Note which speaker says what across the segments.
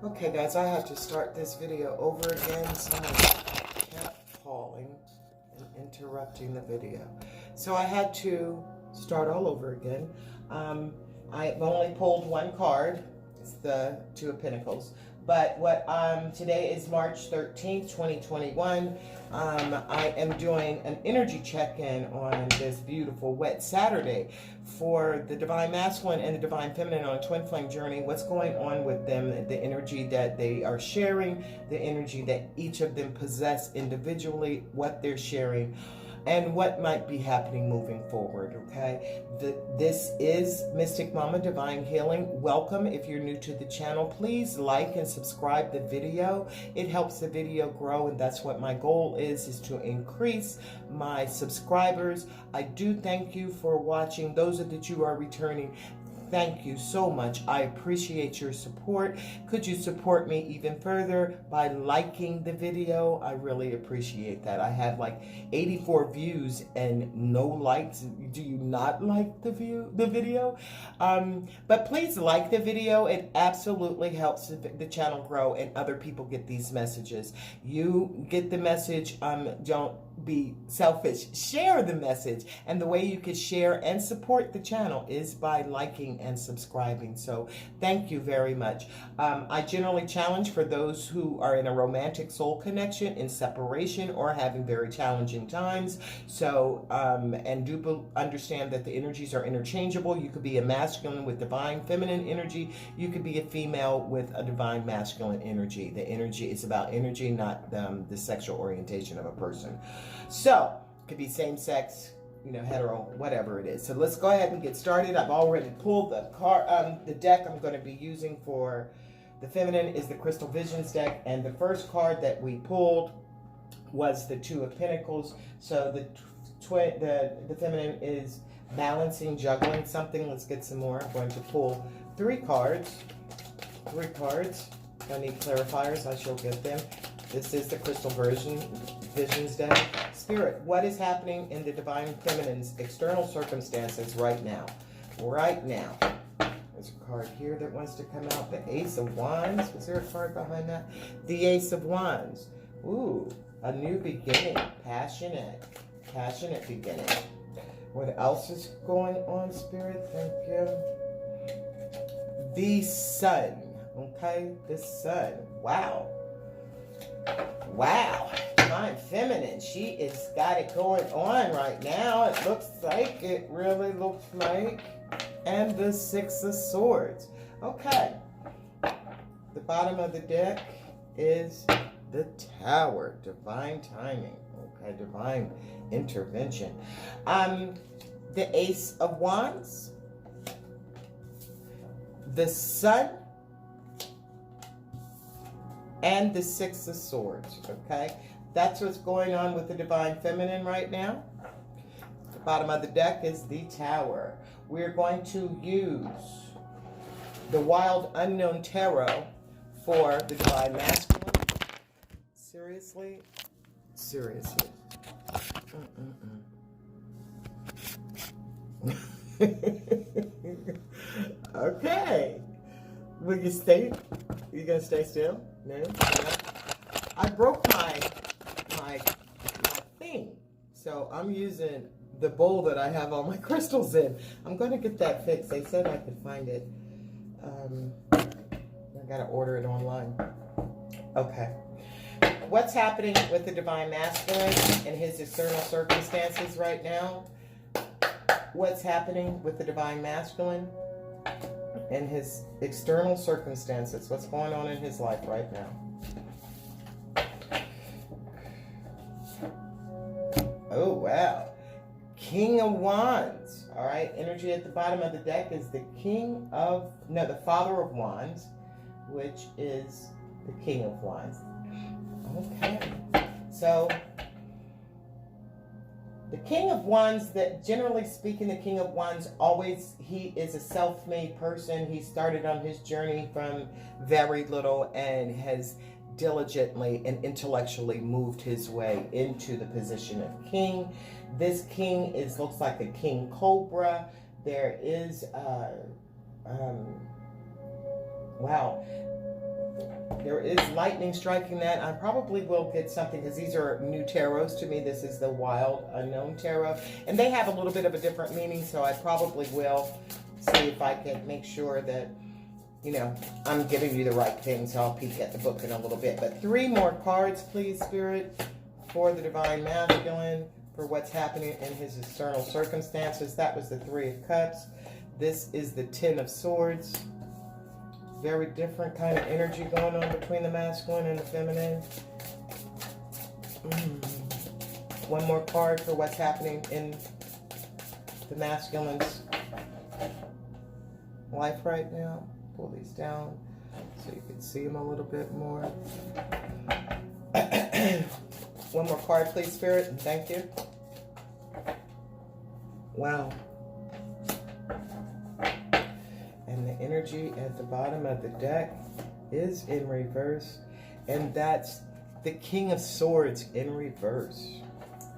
Speaker 1: Okay guys, I have to start this video over again. Someone kept calling and interrupting the video. So I had to start all over again. I've only pulled one card. It's the Two of Pentacles. But today is March 13th, 2021. I am doing an energy check-in on this beautiful wet Saturday for the Divine Masculine and the Divine Feminine on a twin flame journey. What's going on with them, the energy that they are sharing, the energy that each of them possess individually, what they're sharing, and what might be happening moving forward, okay? This is Mystic Mama Divine Healing. Welcome. If you're new to the channel, please like and subscribe the video. It helps the video grow, and that's what my goal is to increase my subscribers. I do thank you for watching. Those that you are returning, thank you so much. I appreciate your support. Could you support me even further by liking the video? I really appreciate that. I have like 84 views and no likes. Do you not like the video? But please like the video. It absolutely helps the channel grow and other people get these messages. You get the message. Don't be selfish. Share the message. And the way you can share and support the channel is by liking and subscribing. So thank you very much. I generally challenge for those who are in a romantic soul connection, in separation, or having very challenging times. So and do understand that the energies are interchangeable. You could be a masculine with divine feminine energy. You could be a female with a divine masculine energy. The energy is about energy, not the sexual orientation of a person. So it could be same sex, you know, hetero, whatever it is. So let's go ahead and get started. I've already pulled the deck I'm going to be using for the feminine is the Crystal Visions deck, and the first card that we pulled was the Two of Pentacles. So the feminine is balancing, juggling something. Let's get some more. I'm going to pull three cards. If I need clarifiers, I shall get them. This is the Crystal Visions deck. Spirit, what is happening in the Divine Feminine's external circumstances right now? Right now. There's a card here that wants to come out. The Ace of Wands. Was there a card behind that? The Ace of Wands. Ooh, a new beginning. Passionate beginning. What else is going on, Spirit? Thank you. The Sun. Okay, the Sun. Wow. Divine Feminine, she is got it going on right now. It looks like, it really looks like. And the Six of Swords. Okay. The bottom of the deck is the Tower. Divine timing. Okay, divine intervention. The Ace of Wands. The Sun. And the Six of Swords, okay? That's what's going on with the Divine Feminine right now. The bottom of the deck is the Tower. We're going to use the Wild Unknown Tarot for the Divine Masculine. Seriously? Seriously. Okay. Will you stay? You gonna stay still? No? I broke my thing. So I'm using the bowl that I have all my crystals in. I'm gonna get that fixed. They said I could find it. I gotta order it online. Okay. What's happening with the Divine Masculine and his external circumstances right now? What's happening with the Divine Masculine and his external circumstances? What's going on in his life right now? Oh, wow. King of Wands. All right. Energy at the bottom of the deck is the the Father of Wands, which is the King of Wands. Okay. So the King of Wands, that generally speaking, the King of Wands he is a self-made person. He started on his journey from very little and has diligently and intellectually moved his way into the position of king. This king looks like a king cobra. There is wow. There is lightning striking that. I probably will get something because these are new tarots to me. This is the Wild Unknown Tarot. And they have a little bit of a different meaning, so I probably will see if I can make sure that, you know, I'm giving you the right things. So I'll peek at the book in a little bit. But 3 more cards, please, Spirit, for the Divine Masculine, for what's happening in his external circumstances. That was the 3 of Cups. This is the 10 of Swords. Very different kind of energy going on between the masculine and the feminine. 1 more card for what's happening in the masculine's life right now. Pull these down so you can see them a little bit more. 1 more card, please, Spirit, and thank you. Wow. And the energy at the bottom of the deck is in reverse. And that's the King of Swords in reverse.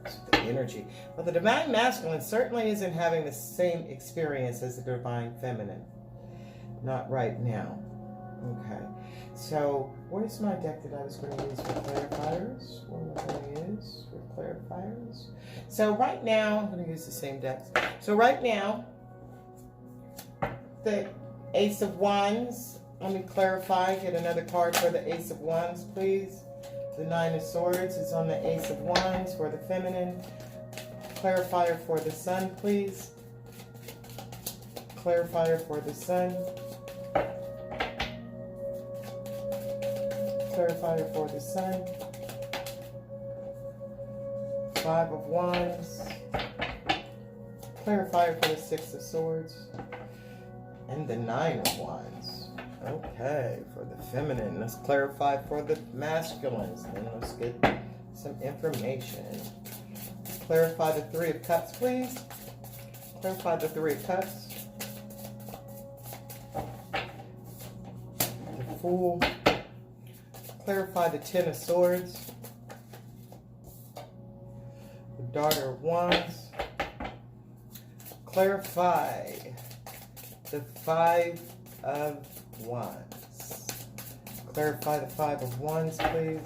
Speaker 1: That's the energy. Well, the Divine Masculine certainly isn't having the same experience as the Divine Feminine. Not right now. Okay. So, where's my deck that I was going to use for clarifiers? What am I going to use for clarifiers? So, right now, I'm going to use the same decks. So, right now, the Ace of Wands. Let me clarify. Get another card for the Ace of Wands, please. The 9 of Swords is on the Ace of Wands for the feminine. Clarifier for the Sun, please. Clarifier for the Sun. Clarifier for the Sun. 5 of Wands. Clarifier for the 6 of Swords. And the 9 of Wands. Okay, for the feminine. Let's clarify for the masculines. And let's get some information. Clarify the 3 of Cups, please. Clarify the 3 of Cups. The Fool. Clarify the 10 of Swords. The Daughter of Wands. Clarify the 5 of Wands. Clarify the 5 of Wands, please.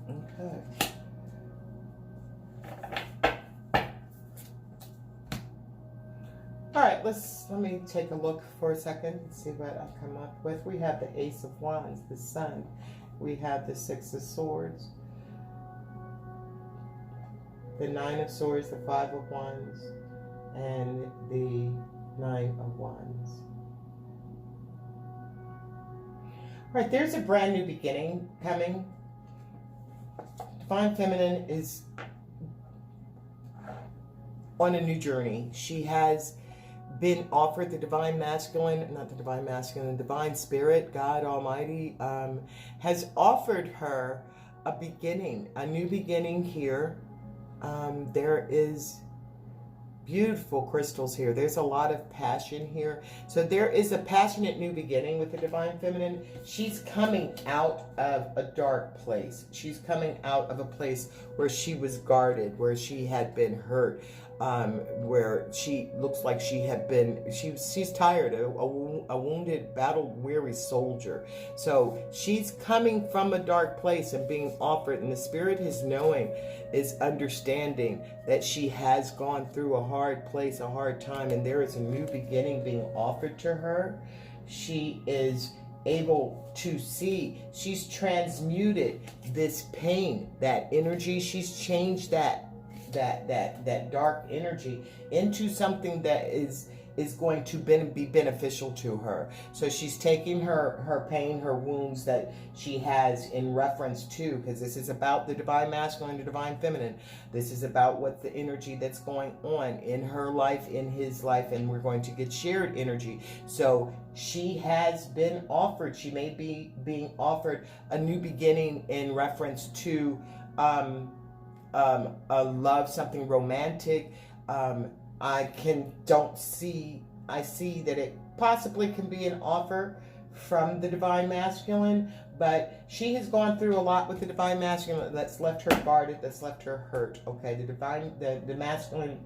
Speaker 1: Okay. All right, let me take a look for a second and see what I come up with. We have the Ace of Wands, the Sun. We have the 6 of Swords. The 9 of Swords, the 5 of Wands, and the 9 of Wands. All right, there's a brand new beginning coming. Divine Feminine is on a new journey. She has been offered the Divine Masculine, not the Divine Masculine, the Divine Spirit, God Almighty, has offered her a beginning, a new beginning here. There is beautiful crystals here. There's a lot of passion here. So there is a passionate new beginning with the Divine Feminine. She's coming out of a dark place. She's coming out of a place where she was guarded, where she had been hurt, where she looks like she had been, she's tired, a wounded, battle-weary soldier. So she's coming from a dark place and being offered, and the Spirit is knowing, is understanding that she has gone through a hard place, a hard time, and there is a new beginning being offered to her. She is able to see, she's transmuted this pain, that energy, she's changed that dark energy into something that is going to be beneficial to her. So she's taking her pain, her wounds that she has in reference to, because this is about the Divine Masculine and the Divine Feminine. This is about what the energy that's going on in her life, in his life, and we're going to get shared energy. So she has been offered, she may be being offered a new beginning in reference to a love, something romantic. I see that it possibly can be an offer from the Divine Masculine, but she has gone through a lot with the Divine Masculine that's left her guarded, that's left her hurt. Okay, the Masculine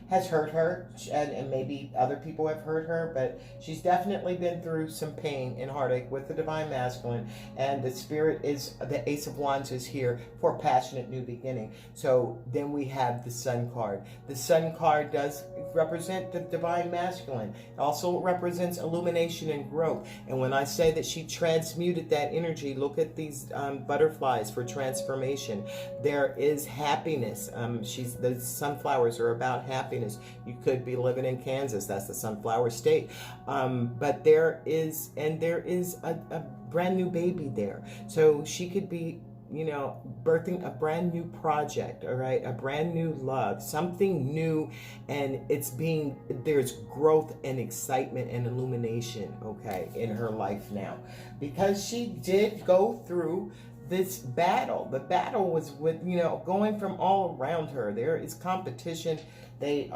Speaker 1: has hurt her, and maybe other people have hurt her, but she's definitely been through some pain and heartache with the Divine Masculine, and the Spirit is, the Ace of Wands is here for a passionate new beginning. So then we have the Sun card. The Sun card does represent the Divine Masculine. It also represents illumination and growth. And when I say that she transmuted that energy, look at these butterflies for transformation. There is happiness. The sunflowers are about happiness. You could be living in Kansas. That's the sunflower state. But there is a brand new baby there. So she could be, you know, birthing a brand new project, all right, a brand new love, something new, and there's growth and excitement and illumination, okay, in her life now, because she did go through this battle. The battle was with, you know, going from all around her. There is competition. There's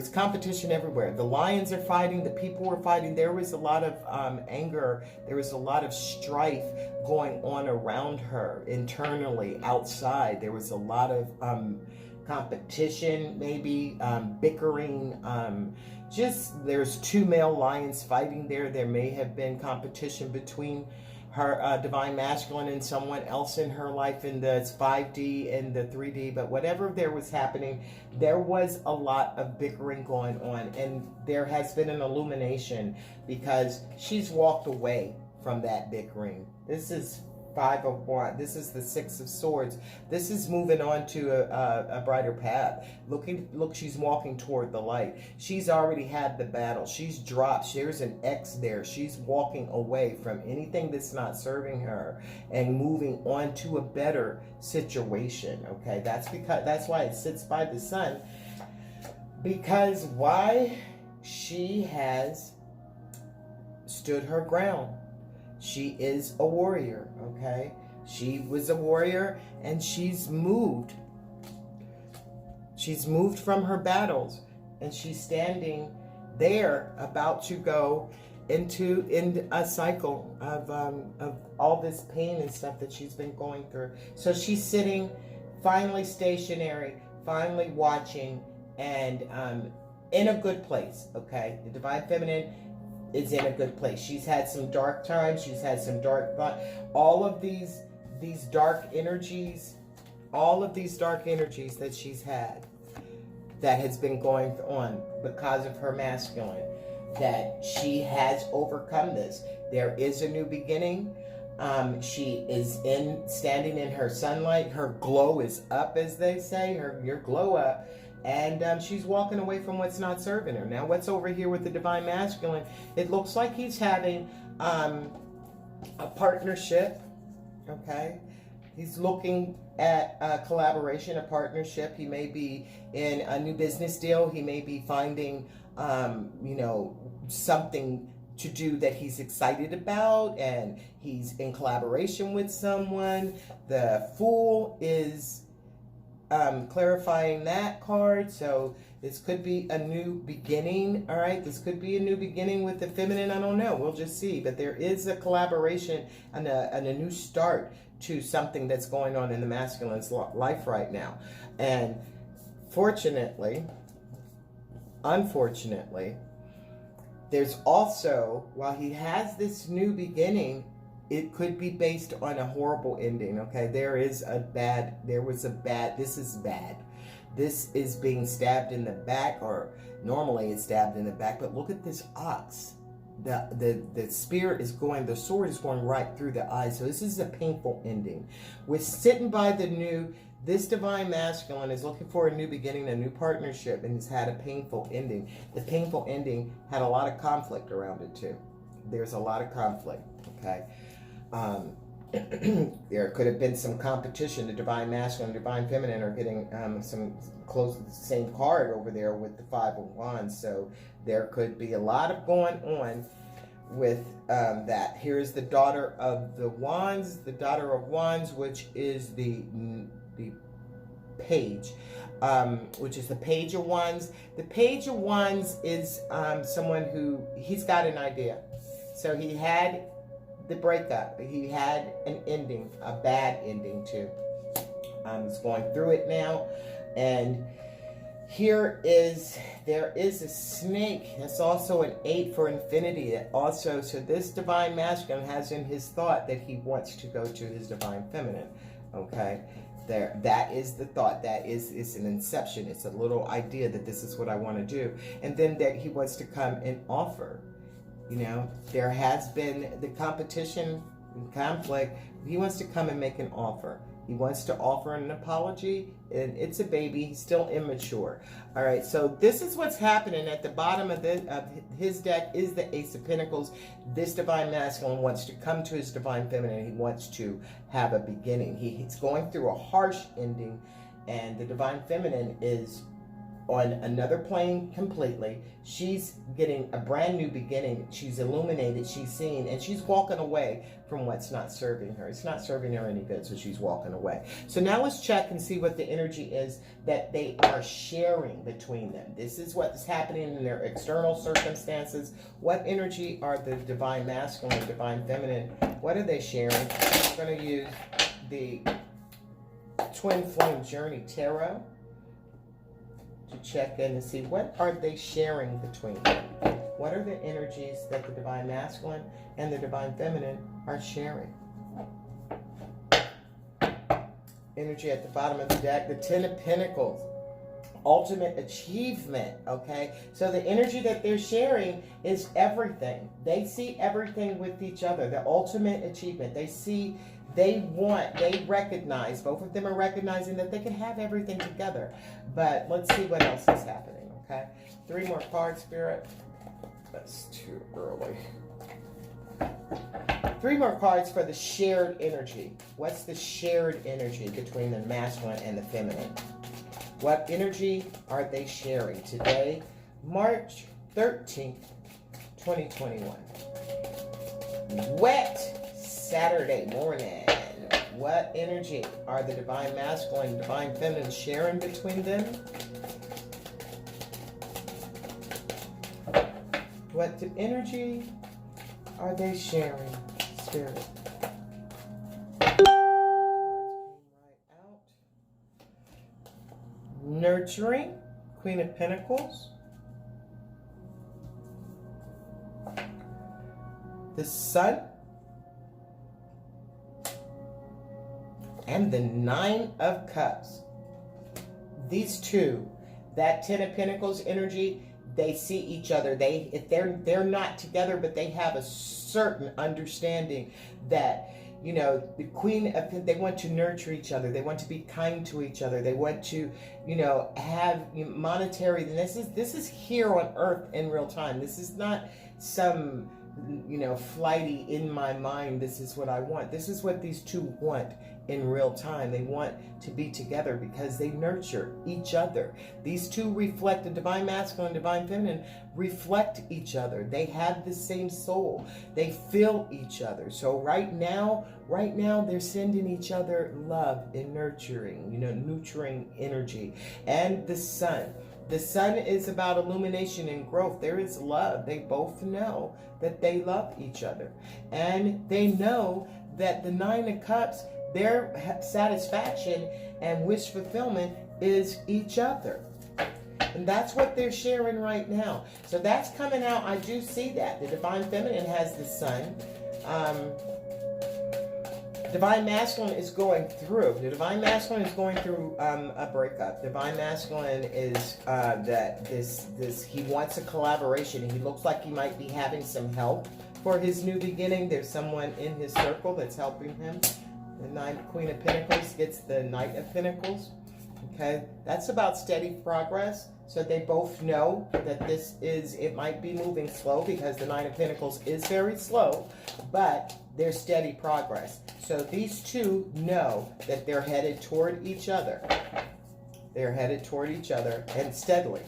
Speaker 1: competition everywhere. The lions are fighting, the people were fighting. There was a lot of anger. There was a lot of strife going on around her, internally, outside. There was a lot of competition, maybe bickering. There's two male lions fighting there. There may have been competition between her Divine Masculine and someone else in her life in the 5D and the 3D, but whatever there was happening, there was a lot of bickering going on, and there has been an illumination because she's walked away from that bickering. This is 5 of Wands. This is the 6 of Swords. This is moving on to a brighter path. Look, she's walking toward the light. She's already had the battle. She's dropped. There's an X there. She's walking away from anything that's not serving her and moving on to a better situation. Okay, that's why it sits by the Sun. Because why? She has stood her ground. She is a warrior, okay? She was a warrior, and she's moved. She's moved from her battles, and she's standing there about to go into a cycle of all this pain and stuff that she's been going through. So she's sitting, finally stationary, finally watching, and in a good place, okay? The Divine Feminine is in a good place. She's had some dark times. She's had some dark thoughts. All of these dark energies, that she's had, that has been going on because of her masculine, that she has overcome this. There is a new beginning. She is standing in her sunlight. Her glow is up, as they say. Your glow up. And she's walking away from what's not serving her. Now, what's over here with the Divine Masculine? It looks like he's having a partnership, okay? He's looking at a collaboration, a partnership. He may be in a new business deal. He may be finding, you know, something to do that he's excited about, and he's in collaboration with someone. The Fool is clarifying that card. So this could be a new beginning. All right, this could be a new beginning with the feminine. I don't know, we'll just see. But there is a collaboration and a new start to something that's going on in the masculine's life right now. And unfortunately, there's also, while he has this new beginning, it could be based on a horrible ending, okay? This is bad. This is being stabbed in the back, or normally it's stabbed in the back, but look at this ox. The spear is going, the sword is going right through the eye. So this is a painful ending. We're sitting by this Divine Masculine is looking for a new beginning, a new partnership, and has had a painful ending. The painful ending had a lot of conflict around it too. There's a lot of conflict, okay? There could have been some competition. The Divine Masculine and Divine Feminine are getting some close to the same card over there with the 5 of Wands. So there could be a lot of going on with that. Here's the Daughter of the Wands, which is the Page, which is the Page of Wands. The Page of Wands is someone who, he's got an idea. So he had the breakup. He had an ending, a bad ending too. He's going through it now, and there is a snake. That's also an 8 for infinity. Also, so this divine masculine has in his thought that he wants to go to his divine feminine. Okay, that is the thought. It's an inception. It's a little idea that this is what I want to do, and then that he wants to come and offer. You know, there has been the competition and conflict. He wants to come and make an offer. He wants to offer an apology, and it's a baby. He's still immature. All right, so this is what's happening at the bottom of his deck is the Ace of Pentacles. This divine masculine wants to come to his divine feminine. He wants to have a beginning. He's going through a harsh ending, and the divine feminine is on another plane completely. She's getting a brand new beginning. She's illuminated, she's seen, and she's walking away from what's not serving her. It's not serving her any good, so she's walking away. So now let's check and see what the energy is that they are sharing between them. This is what's happening in their external circumstances. What energy are the divine masculine and divine feminine? What are they sharing? We're going to use the Twin Flame Journey Tarot to check in and see what are they sharing between them. What are the energies that the divine masculine and the divine feminine are sharing? Energy at the bottom of the deck, the 10 of Pentacles, ultimate achievement. Okay, so the energy that they're sharing is everything. They see everything with each other. The ultimate achievement. They recognize, both of them are recognizing that they can have everything together. But let's see what else is happening, okay? 3 more cards, Spirit. That's too early. 3 more cards for the shared energy. What's the shared energy between the masculine and the feminine? What energy are they sharing today, March 13th, 2021? Wet Saturday morning. What energy are the divine masculine and divine feminine sharing between them? What energy are they sharing, Spirit? Cards came right out. Nurturing, Queen of Pentacles. The Sun. And the 9 of Cups. These two, that 10 of Pentacles energy, they see each other. They're not together, but they have a certain understanding that, you know, the Queen of, they want to nurture each other. They want to be kind to each other. They want to, you know, have monetary. This is here on Earth in real time. This is not some, you know, flighty in my mind. This is what I want. This is what these two want in real time. They want to be together because they nurture each other. These two reflect, the divine masculine and divine feminine reflect each other. They have the same soul. They feel each other. So right now they're sending each other love and nurturing, you know, nurturing energy. And the Sun. The Sun is about illumination and growth. There is love. They both know that they love each other. And they know that the 9 of Cups, their satisfaction and wish fulfillment is each other. And that's what they're sharing right now. So that's coming out. I do see that. The divine feminine has the Sun. Divine masculine is going through. The divine masculine is going through a breakup. Divine masculine is he wants a collaboration. He looks like he might be having some help for his new beginning. There's someone in his circle that's helping him. The Queen of Pentacles gets the Knight of Pentacles. Okay, that's about steady progress. So they both know that it might be moving slow because the Nine of Pentacles is very slow, but there's steady progress. So these two know that they're headed toward each other. They're headed toward each other and steadily.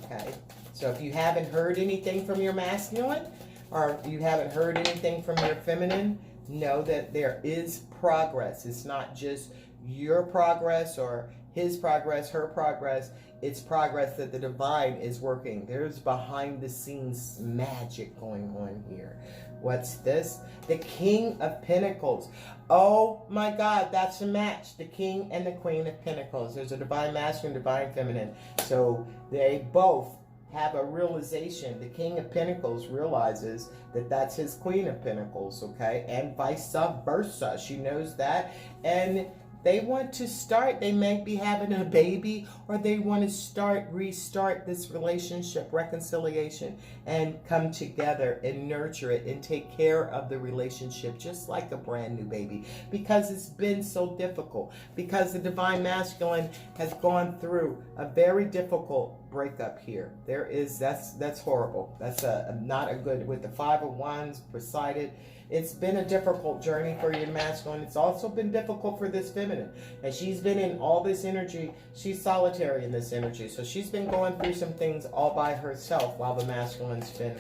Speaker 1: Okay, so if you haven't heard anything from your masculine or you haven't heard anything from your feminine, know that there is progress. It's not just your progress or his progress, her progress. It's progress that the divine is working. There's behind the scenes magic going on here. What's this? The King of Pentacles. Oh my God, that's a match. The King and the Queen of Pentacles. There's a divine masculine, divine feminine. So they both have a realization. The King of Pentacles realizes that that's his Queen of Pentacles, okay? And vice versa. She knows that. And they want to start, they may be having a baby, or they want to restart this relationship, reconciliation, and come together and nurture it and take care of the relationship just like a brand new baby, because it's been so difficult, because the divine masculine has gone through a very difficult breakup here. That's horrible. That's not a good, with the Five of Wands presided. It's been a difficult journey for your masculine. It's also been difficult for this feminine. And she's been in all this energy. She's solitary in this energy. So she's been going through some things all by herself while the masculine's been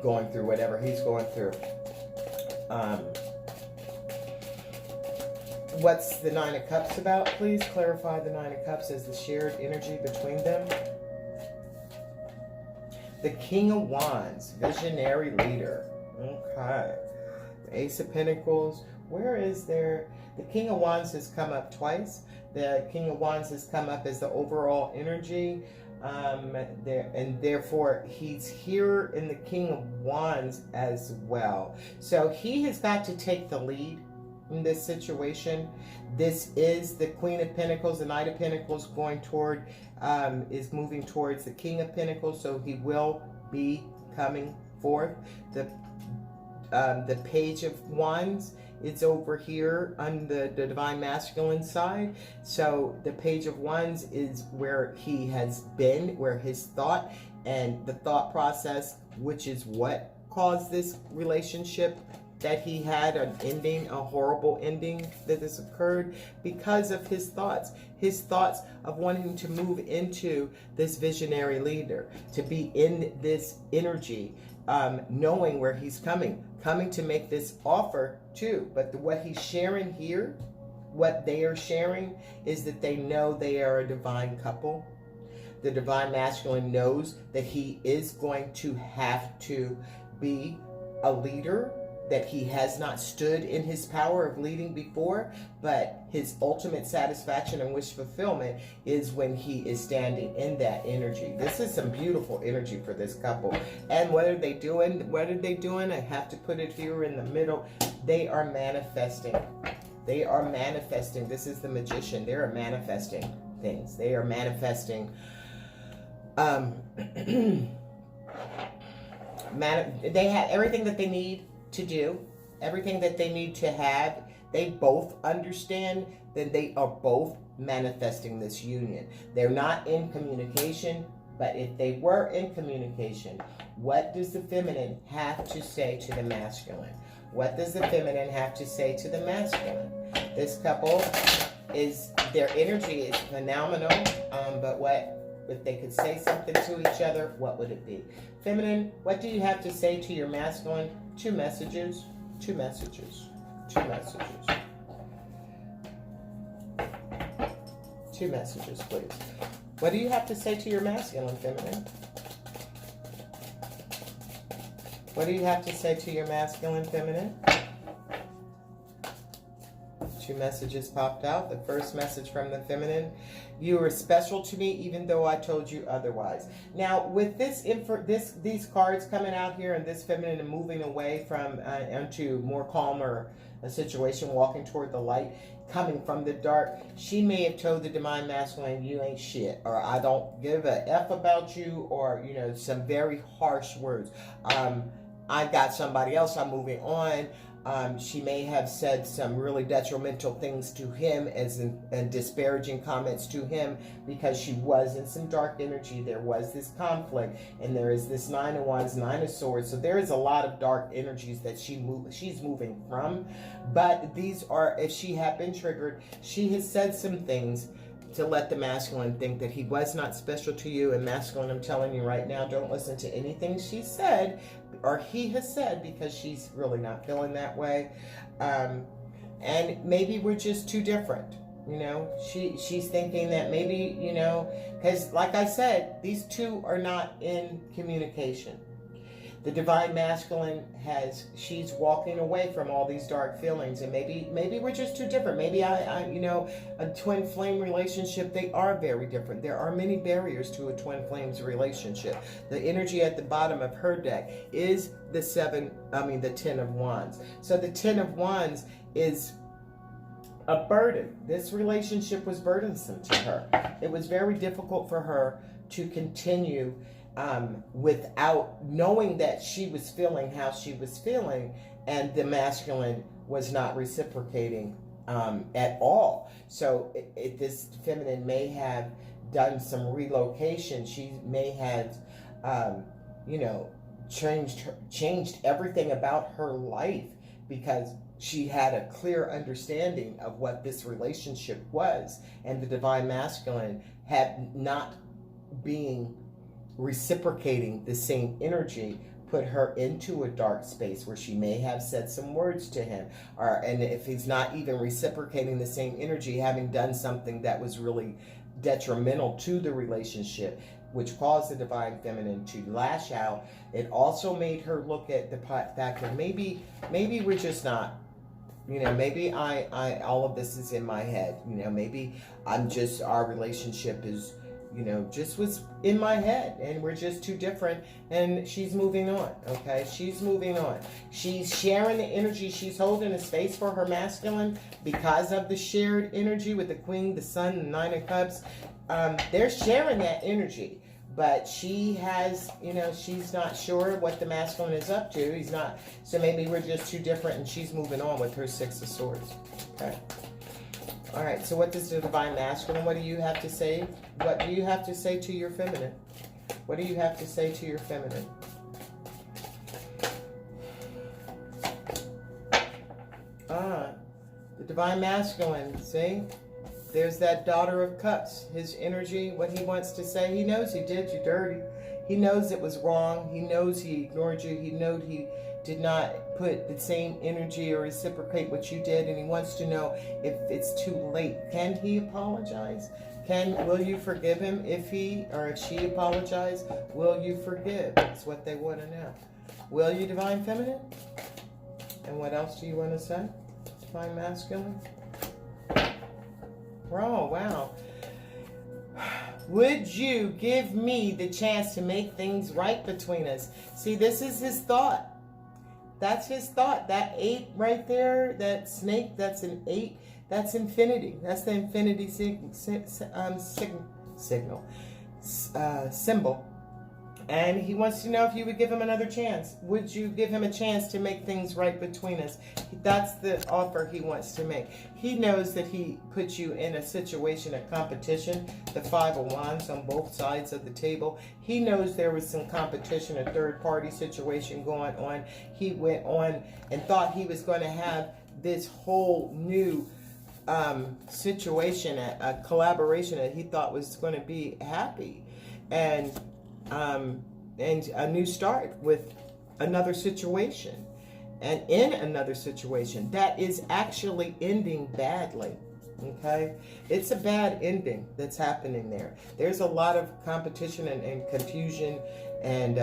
Speaker 1: going through whatever he's going through. What's the Nine of Cups about? Please clarify the Nine of Cups as the shared energy between them. The King of Wands, visionary leader. Okay. The Ace of Pentacles. Where is there? The King of Wands has come up twice. The King of Wands has come up as the overall energy. And therefore, he's here in the King of Wands as well. So he has got to take the lead in this situation. This is the Queen of Pentacles. The Knight of Pentacles going toward, is moving towards the King of Pentacles. So he will be coming forth. The Page of Wands, it's over here on the divine masculine side. So the Page of Wands is where he has been, where his thought and the thought process, which is what caused this relationship that he had, an ending, a horrible ending that has occurred because of his thoughts of wanting to move into this visionary leader, to be in this energy, knowing where he's coming to make this offer too. But what he's sharing here, what they are sharing, is that they know they are a divine couple. The divine masculine knows that he is going to have to be a leader, that he has not stood in his power of leading before, but his ultimate satisfaction and wish fulfillment is when he is standing in that energy. This is some beautiful energy for this couple. And what are they doing? I have to put it here in the middle. They are manifesting. They are manifesting. This is the Magician. They are manifesting things. They are manifesting they have everything that they need to do, everything that they need to have. They both understand that they are both manifesting this union. They're not in communication, but if they were in communication, what does the feminine have to say to the masculine? What does the feminine have to say to the masculine? This couple is, their energy is phenomenal, but what if they could say something to each other, what would it be? Feminine, what do you have to say to your masculine? Two messages, please. What do you have to say to your masculine, feminine? What do you have to say to your masculine, feminine? Two messages popped out. The first message from the feminine: you are special to me even though I told you otherwise. Now with these cards coming out here and this feminine and moving away from into more calmer situation, walking toward the light, coming from the dark, she may have told the divine masculine, you ain't shit, or I don't give a F about you, or some very harsh words. I got somebody else, I'm moving on. She may have said some really detrimental things to him and disparaging comments to him because she was in some dark energy. There was this conflict, and there is this Nine of Wands, Nine of Swords. So there is a lot of dark energies that she's moving from. But these are, if she had been triggered, she has said some things to let the masculine think that he was not special to you. And masculine, I'm telling you right now, don't listen to anything she said or he has said, because she's really not feeling that way. And maybe we're just too different. You know, she's thinking that maybe, you know, because like I said, these two are not in communication. The divine masculine she's walking away from all these dark feelings, and maybe we're just too different. Maybe I you know, a twin flame relationship, they are very different. There are many barriers to a twin flames relationship. The energy at the bottom of her deck is the 10 of Wands. So the 10 of Wands is a burden. This relationship was burdensome to her. It was very difficult for her to continue without knowing that she was feeling how she was feeling, and the masculine was not reciprocating at all. So this feminine may have done some relocation. She may have, you know, changed everything about her life because she had a clear understanding of what this relationship was, and the divine masculine had not being reciprocating the same energy put her into a dark space where she may have said some words to him, and if he's not even reciprocating the same energy, having done something that was really detrimental to the relationship, which caused the divine feminine to lash out. It also made her look at the fact that maybe we're just not, you know, maybe I all of this is in my head, you know, maybe our relationship is, you know, just was in my head, and we're just too different, and she's moving on. Okay, she's moving on. She's sharing the energy. She's holding a space for her masculine because of the shared energy with the Queen, the Sun, the Nine of Cups. They're sharing that energy, but she has, you know, she's not sure what the masculine is up to. He's not. So maybe we're just too different, and she's moving on with her Six of Swords. Okay. All right, so what does the divine masculine, what do you have to say? What do you have to say to your feminine? What do you have to say to your feminine? The divine masculine, see? There's that Daughter of Cups. His energy, what he wants to say, he knows he did you dirty. He knows it was wrong. He knows he ignored you. He knows he did not put the same energy or reciprocate what you did, and he wants to know if it's too late. Can he apologize? Will you forgive him if he or if she apologizes? Will you forgive? That's what they want to know. Will you, divine feminine? And what else do you want to say, divine masculine? Oh, wow. Would you give me the chance to make things right between us? See, this is his thought. That's his thought. That 8 right there, that snake, that's an 8. That's infinity. That's the infinity symbol. And he wants to know if you would give him another chance. Would you give him a chance to make things right between us? That's the offer he wants to make. He knows that he put you in a situation of competition, the 5 of Wands on both sides of the table. He knows there was some competition, a third-party situation going on. He went on and thought he was going to have this whole new situation, a collaboration that he thought was going to be happy. And a new start with another situation, and in another situation that is actually ending badly. Okay, it's a bad ending that's happening there. There's a lot of competition and confusion, and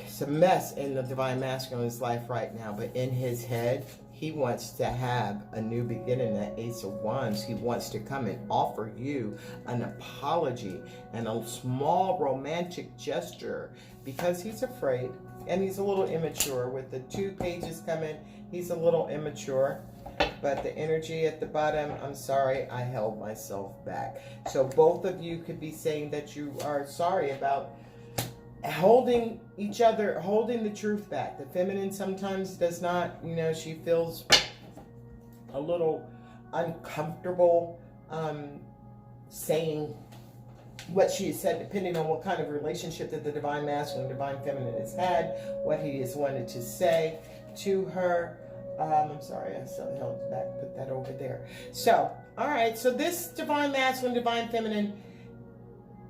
Speaker 1: it's a mess in the divine masculine's life right now. But in his head, he wants to have a new beginning. That Ace of Wands, he wants to come and offer you an apology and a small romantic gesture, because he's afraid and he's a little immature. With the 2 pages coming, he's a little immature. But the energy at the bottom, I'm sorry, I held myself back. So both of you could be saying that you are sorry about holding each other, holding the truth back. The feminine sometimes does not, you know, she feels a little uncomfortable saying what she has said, depending on what kind of relationship that the divine masculine and divine feminine has had, what he has wanted to say to her. I'm sorry, I still held it back, put that over there. So, all right, so this divine masculine, divine feminine,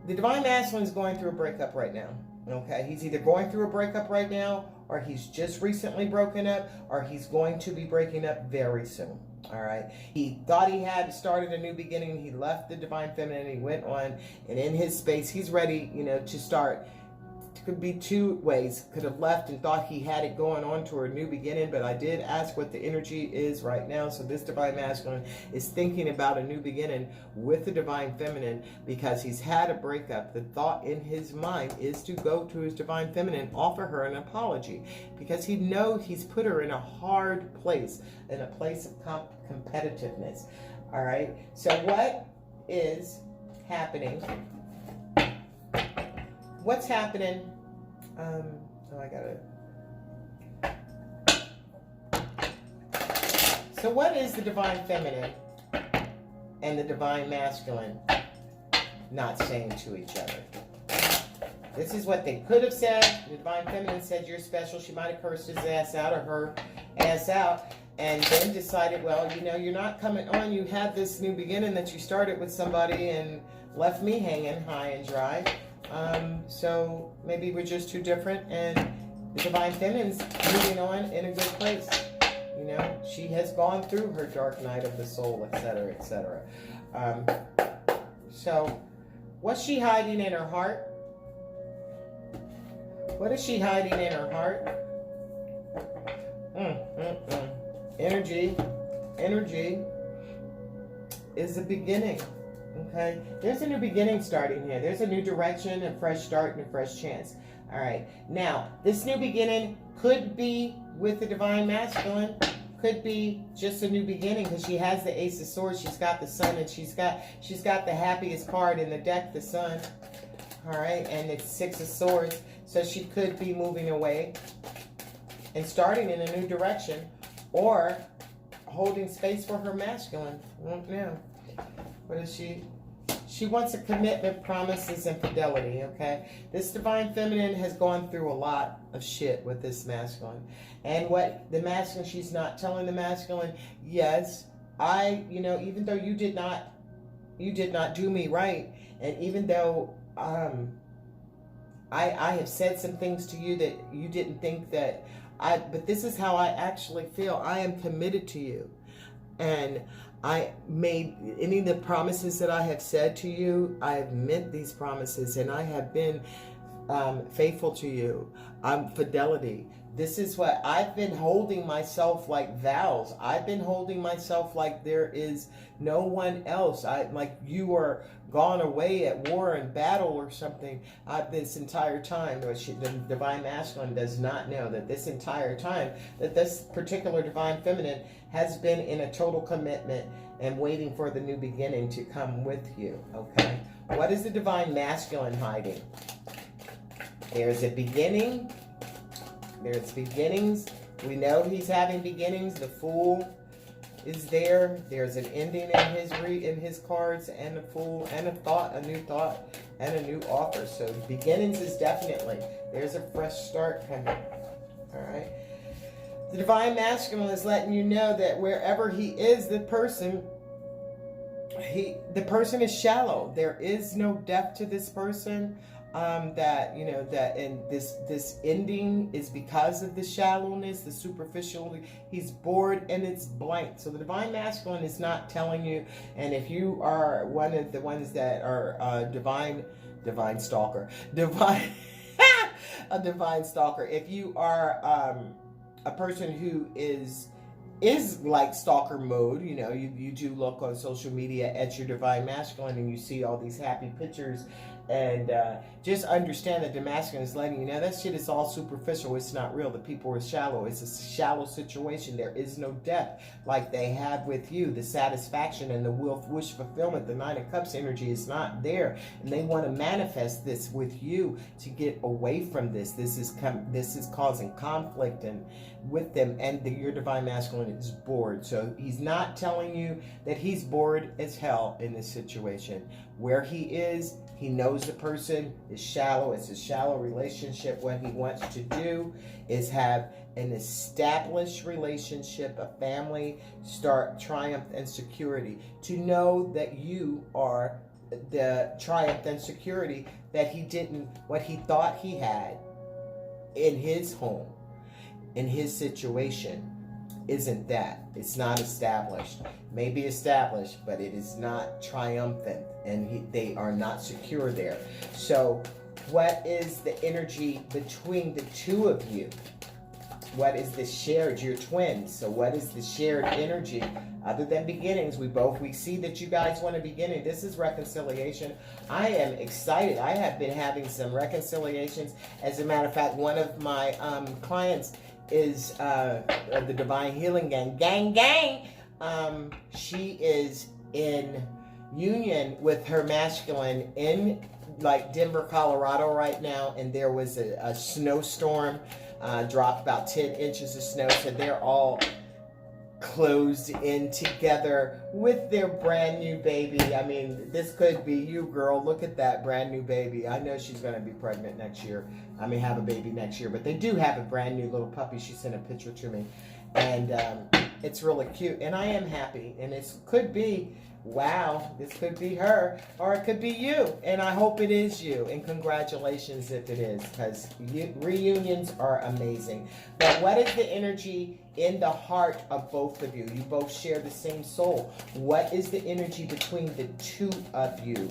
Speaker 1: the divine masculine is going through a breakup right now. Okay, he's either going through a breakup right now, or he's just recently broken up, or he's going to be breaking up very soon. All right. He thought he had started a new beginning. He left the divine feminine. He went on, and in his space, he's ready, to start. Could be two ways. Could have left and thought he had it going on to a new beginning, but I did ask what the energy is right now. So this divine masculine is thinking about a new beginning with the divine feminine because he's had a breakup. The thought in his mind is to go to his divine feminine, offer her an apology, because he knows he's put her in a hard place, in a place of competitiveness. All right. So what is happening? What's happening? So what is the divine feminine and the divine masculine not saying to each other? This is what they could have said. The divine feminine said, you're special. She might have cursed his ass out or her ass out, and then decided, well, you're not coming on. You had this new beginning that you started with somebody and left me hanging high and dry. So maybe we're just too different, and the divine feminine's moving on in a good place. She has gone through her dark night of the soul, etc., etc. So what's she hiding in her heart? What is she hiding in her heart? Energy is the beginning. Okay, there's a new beginning starting here. There's a new direction, a fresh start, and a fresh chance. All right, now this new beginning could be with the divine masculine, could be just a new beginning because she has the Ace of Swords, she's got the Sun, and she's got the happiest card in the deck, the Sun. All right, and it's Six of Swords, so she could be moving away and starting in a new direction, or holding space for her masculine. Now, what is she? She wants a commitment, promises, and fidelity, okay? This divine feminine has gone through a lot of shit with this masculine. And what the masculine, she's not telling the masculine, yes, even though you did not do me right, and even though I have said some things to you that you didn't think that but this is how I actually feel. I am committed to you. And I made any of the promises that I have said to you, I have meant these promises, and I have been faithful to you. Fidelity. This is what I've been holding myself like vows. I've been holding myself like there is no one else. Like you are gone away at war and battle or something. This entire time, the divine masculine does not know that this entire time that this particular divine feminine has been in a total commitment and waiting for the new beginning to come with you. Okay, what is the divine masculine hiding? There's a beginning. There's beginnings. We know he's having beginnings. The Fool is there. There's an ending in his cards, and a Fool, and a new thought, and a new offer. So beginnings is definitely, there's a fresh start coming. All right. The divine masculine is letting you know that wherever he is, the person is shallow. There is no depth to this person. This ending is because of the shallowness, the superficial. He's bored and it's blank. So the divine masculine is not telling you. And if you are one of the ones that are divine stalker, a divine stalker. If you are a person who is like stalker mode, you do look on social media at your divine masculine and you see all these happy pictures, and just understand that the masculine is letting you know that shit is all superficial. It's not real. The people are shallow. It's a shallow situation. There is no depth like they have with you. The satisfaction and the wish fulfillment, the Nine of Cups energy is not there, and they want to manifest this with you to get away from this. This is causing conflict and with them, and your divine masculine is bored. So he's not telling you that he's bored as hell in this situation. Where he is, he knows the person is shallow. It's a shallow relationship. What he wants to do is have an established relationship, a family, start triumph and security. To know that you are the triumph and security that he didn't, what he thought he had in his home. in his situation isn't that. It's not established. Maybe established, but it is not triumphant, and they are not secure there. So what is the energy between the two of you? What is the shared, you're twins, so what is the shared energy? Other than beginnings, we see that you guys want a beginning. This is reconciliation. I am excited. I have been having some reconciliations. As a matter of fact, one of my clients is the Divine Healing Gang. She is in union with her masculine in like Denver, Colorado right now, and there was a snowstorm, dropped about 10 inches of snow, so they're all closed in together with their brand new baby. I mean, this could be you, girl. Look at that brand new baby. I know she's going to be pregnant next year. I mean, have a baby next year, but they do have a brand new little puppy. She sent a picture to me, and it's really cute, and I am happy, and it could be, wow, this could be her, or it could be you, and I hope it is you, and congratulations if it is, because reunions are amazing. But what is the energy in the heart of both of you? You both share the same soul. What is the energy between the two of you?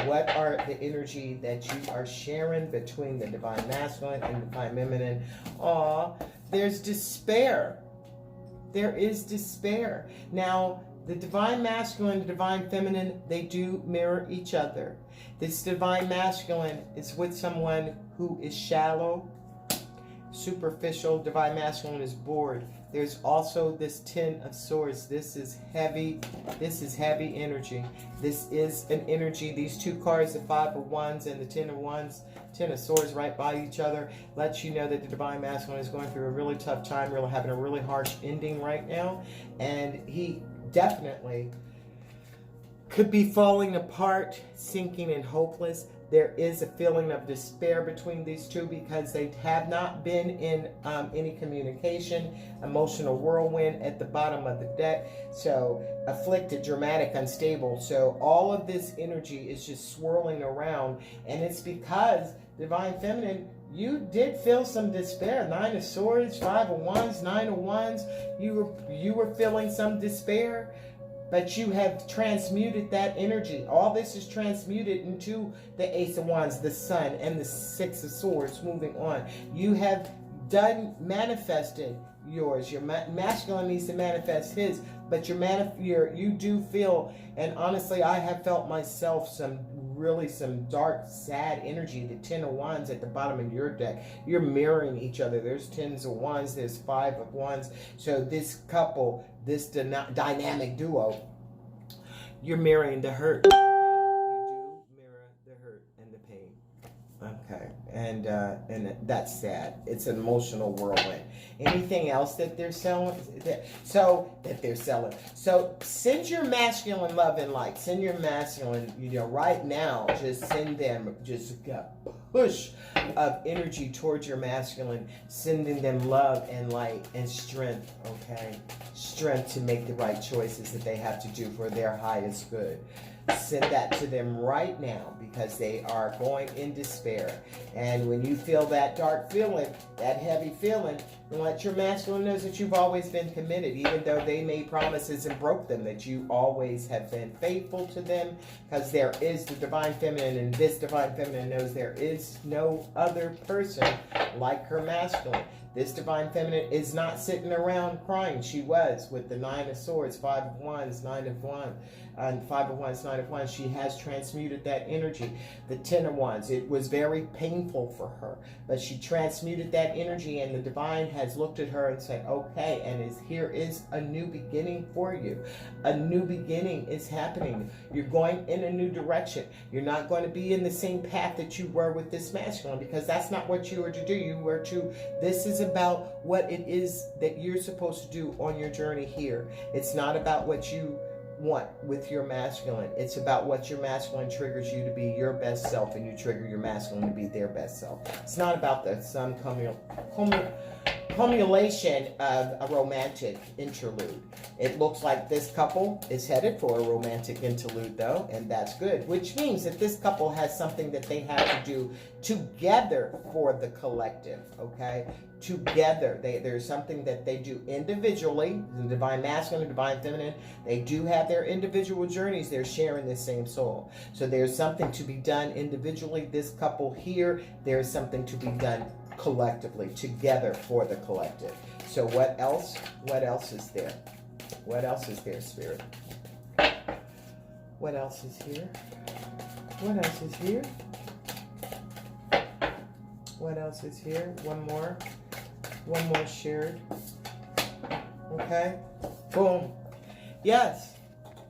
Speaker 1: What are the energy that you are sharing between the Divine Masculine and the Divine Feminine? Aw, there's despair. There is despair. Now, the Divine Masculine and Divine Feminine, they do mirror each other. This Divine Masculine is with someone who is shallow, superficial. Divine Masculine is bored. There's also this 10 of Swords. This is heavy. This is heavy energy. This is an energy. These two cards, the 5 of Wands and the 10 of Wands, 10 of Swords right by each other, lets you know that the Divine Masculine is going through a really tough time, really having a really harsh ending right now. And he definitely could be falling apart, sinking and hopeless. There is a feeling of despair between these two because they have not been in any communication. Emotional whirlwind at the bottom of the deck. So afflicted, dramatic, unstable. So all of this energy is just swirling around, and it's because Divine Feminine, you did feel some despair. 9 of Swords, 5 of Wands, 9 of Wands. You were feeling some despair. But you have transmuted that energy. All this is transmuted into the Ace of Wands, the Sun, and the 6 of Swords moving on. You have manifested yours. Your masculine needs to manifest his. But you do feel, and honestly, I have felt myself some dark, sad energy. The 10 of Wands at the bottom of your deck. You're mirroring each other. There's 10s of Wands. There's 5 of Wands. So this couple, this dynamic duo, you're mirroring the hurt. You do mirror the hurt and the pain. Okay, and that's sad. It's an emotional whirlwind. Anything else that they're selling? So send your masculine love and light. Send your masculine, right now. Just send them just a push of energy towards your masculine, sending them love and light and strength. Okay, strength to make the right choices that they have to do for their highest good. Send that to them right now because they are going in despair. And when you feel that dark feeling, that heavy feeling, let your masculine know that you've always been committed, even though they made promises and broke them, that you always have been faithful to them, because there is the Divine Feminine, and this Divine Feminine knows there is no other person like her masculine. This Divine Feminine is not sitting around crying. She was with the 9 of Swords, 5 of Wands, 9 of Wands, and 5 of Wands, 9 of Wands. She has transmuted that energy. The 10 of Wands, it was very painful for her, but she transmuted that energy, and the Divine has looked at her and said, okay, and here is a new beginning for you. A new beginning is happening. You're going in a new direction. You're not going to be in the same path that you were with this masculine, because that's not what you were to do. This is about what it is that you're supposed to do on your journey here. It's not about what you want with your masculine. It's about what your masculine triggers you to be your best self, and you trigger your masculine to be their best self. It's not about the sun culmination of a romantic interlude. It looks like this couple is headed for a romantic interlude, though, and that's good, which means that this couple has something that they have to do together for the collective, okay? Together. There's something that they do individually, the divine masculine, divine feminine. They do have their individual journeys. They're sharing the same soul. So there's something to be done individually. This couple here, there's something to be done collectively, together for the collective. So what else? What else is there? What else is there, Spirit? What else is here? What else is here? What else is here? One more shared. Okay. Boom. Yes.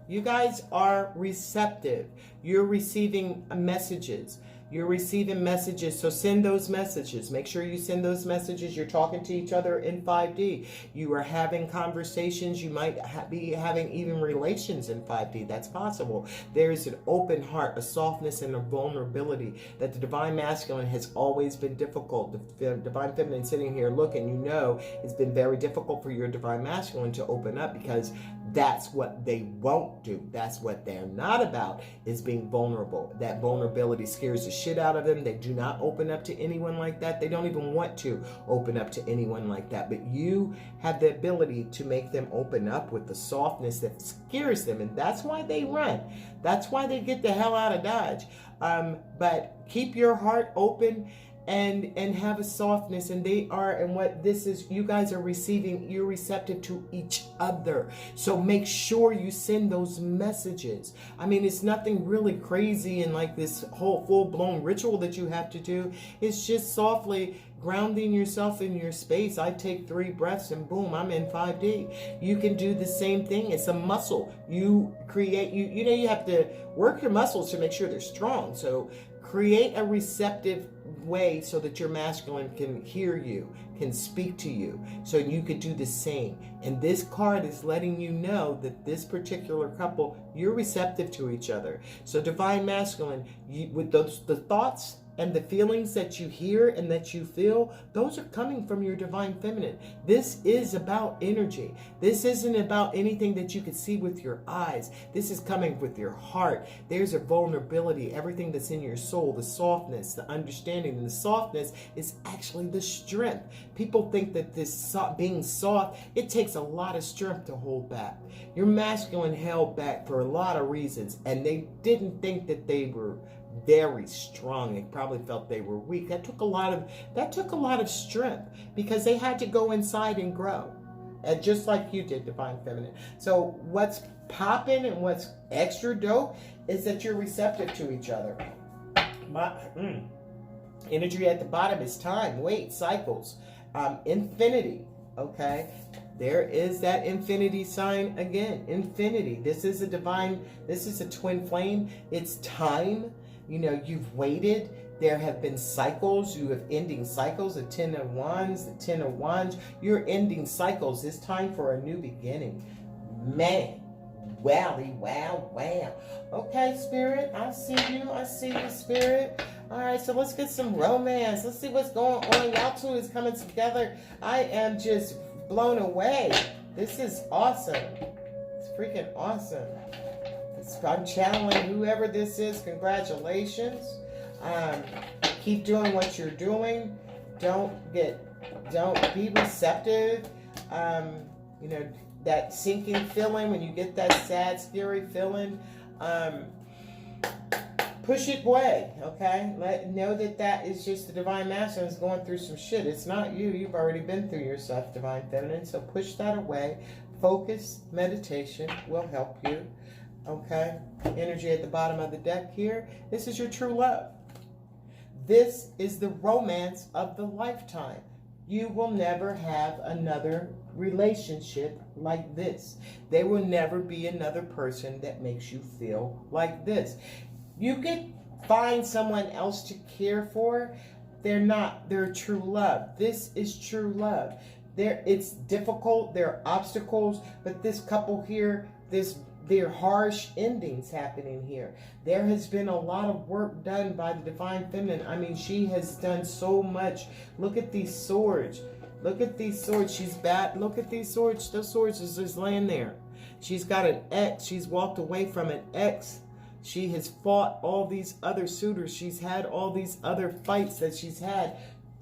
Speaker 1: You guys are receptive. You're receiving messages. You're receiving messages, so send those messages. Make sure you send those messages. You're talking to each other in 5D. You are having conversations. You might be having even relations in 5D. That's possible. There is an open heart, a softness, and a vulnerability that the divine masculine has always been difficult. The divine feminine sitting here looking, you know, it's been very difficult for your divine masculine to open up because that's what they won't do. That's what they're not about, is being vulnerable. That vulnerability scares the shit out of them. They do not open up to anyone like that. They don't even want to open up to anyone like that. But you have the ability to make them open up with the softness that scares them. And that's why they run. That's why they get the hell out of Dodge. But keep your heart open and have a softness, and they are, and what this is, you guys are receiving, you're receptive to each other. So make sure you send those messages. I mean, it's nothing really crazy and like this whole full-blown ritual that you have to do. It's just softly grounding yourself in your space. I take 3 breaths and boom, I'm in 5D. You can do the same thing. It's a muscle. You create, you know, you have to work your muscles to make sure they're strong. So create a receptive way so that your masculine can hear you, can speak to you, so you could do the same. And this card is letting you know that this particular couple, you're receptive to each other. So divine masculine, with the thoughts and the feelings that you hear and that you feel, those are coming from your divine feminine. This is about energy. This isn't about anything that you can see with your eyes. This is coming with your heart. There's a vulnerability, everything that's in your soul, the softness, the understanding. And the softness is actually the strength. People think that this being soft, it takes a lot of strength to hold back. Your masculine held back for a lot of reasons, and they didn't think that they were very strong. They probably felt they were weak. That took a lot of strength, because they had to go inside and grow, and just like you did, divine feminine. So what's popping and what's extra dope is that you're receptive to each other. Energy at the bottom is time, wait, cycles, infinity. Okay, there is that infinity sign again. Infinity. This is a twin flame. It's time. You know, you've waited. There have been cycles. You have ending cycles. The 10 of Wands, the 10 of Wands. You're ending cycles. It's time for a new beginning. Man, wowie, wow, wow. Okay, Spirit, I see you. I see you, Spirit. All right, so let's get some romance. Let's see what's going on. Y'all two is coming together. I am just blown away. This is awesome. It's freaking awesome. I'm channeling whoever this is. Congratulations. Keep doing what you're doing. Don't be receptive. You know, that sinking feeling, when you get that sad, scary feeling, push it away, okay? Know that is just the divine masculine is going through some shit. It's not you. You've already been through your stuff, divine feminine. So push that away. Focus, meditation will help you. Okay, energy at the bottom of the deck here. This is your true love. This is the romance of the lifetime. You will never have another relationship like this. There will never be another person that makes you feel like this. You could find someone else to care for. They're not their true love. This is true love. It's difficult. There are obstacles, but this couple here, there are harsh endings happening here. There has been a lot of work done by the divine feminine. I mean, she has done so much. Look at these swords. Look at these swords. She's bad. Look at these swords. Those swords is just laying there. She's got an ex. She's walked away from an ex. She has fought all these other suitors. She's had all these other fights that she's had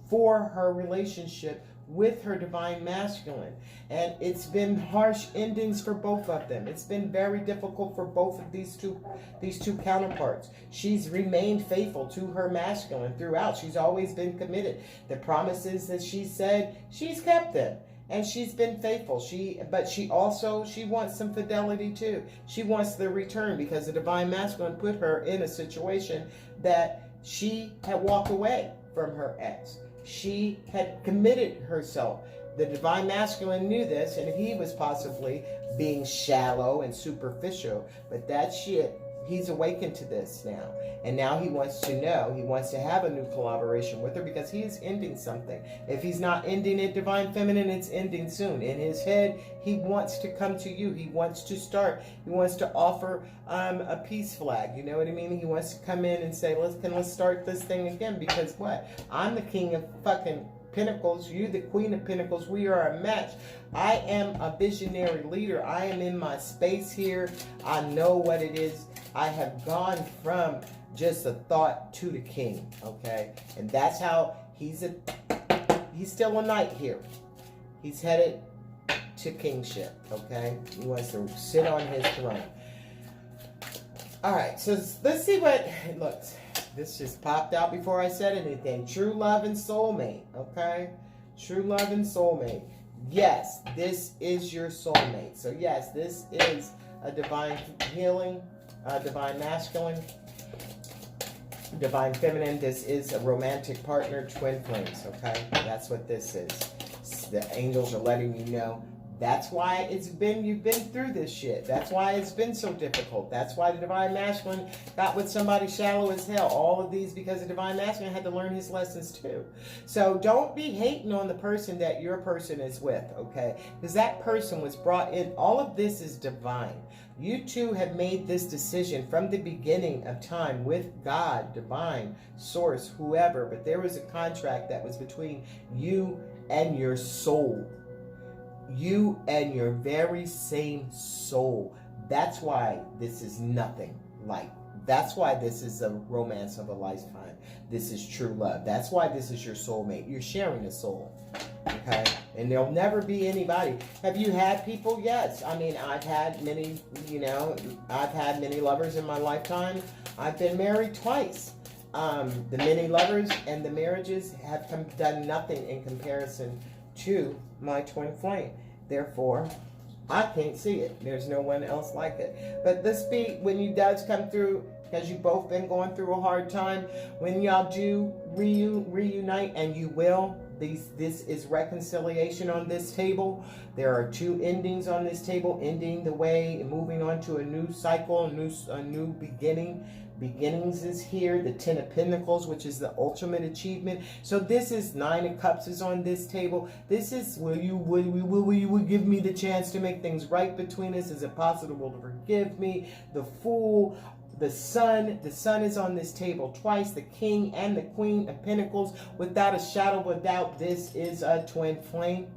Speaker 1: for her relationship with her divine masculine. And it's been harsh endings for both of them. It's been very difficult for both of these two counterparts. She's remained faithful to her masculine throughout. She's always been committed. The promises that she said, she's kept them. And she's been faithful. But she wants some fidelity too. She wants the return, because the divine masculine put her in a situation that she had walked away from her ex. She had committed herself. The divine masculine knew this, and he was possibly being shallow and superficial. But that shit, he's awakened to this now. And now he wants to know, he wants to have a new collaboration with her, because he is ending something. If he's not ending it, divine feminine, it's ending soon. In his head, he wants to come to you. He wants to start. He wants to offer a peace flag. You know what I mean? He wants to come in and say, let's start this thing again. Because what? I'm the king of fucking Pentacles, you the Queen of Pentacles. We are a match. I am a visionary leader. I am in my space here. I know what it is. I have gone from just a thought to the king, okay? And that's how he's still a knight here. He's headed to kingship, okay? He wants to sit on his throne. All right, so let's see what it looks. This just popped out before I said anything. True love and soulmate, okay? True love and soulmate. Yes, this is your soulmate. So yes, this is a divine healing, divine masculine, divine feminine. This is a romantic partner, twin flames, okay? That's what this is. The angels are letting you know. That's why you've been through this shit. That's why it's been so difficult. That's why the divine masculine got with somebody shallow as hell. All of these because the divine masculine had to learn his lessons too. So don't be hating on the person that your person is with, okay? Because that person was brought in. All of this is divine. You two have made this decision from the beginning of time with God, divine, source, whoever. But there was a contract that was between you and your soul. You and your very same soul. That's why this is nothing like. That's why this is a romance of a lifetime. This is true love. That's why this is your soulmate. You're sharing a soul. Okay? And there'll never be anybody. Have you had people? Yes. I mean, I've had many, I've had many lovers in my lifetime. I've been married twice. The many lovers and the marriages have done nothing in comparison to my twin flame. Therefore, I can't see it. There's no one else like it. But this be when you does come through, because you've both been going through a hard time, when y'all do reunite, and you will, this is reconciliation on this table. There are two endings on this table, ending the way, moving on to a new cycle, a new beginning. Beginnings is here. The 10 of Pentacles, which is the ultimate achievement. So this is 9 of Cups is on this table. This is will you give me the chance to make things right between us? Is it possible to forgive me? The Fool, the Sun is on this table twice. The King and the Queen of Pentacles. Without a shadow of a doubt, this is a twin flame.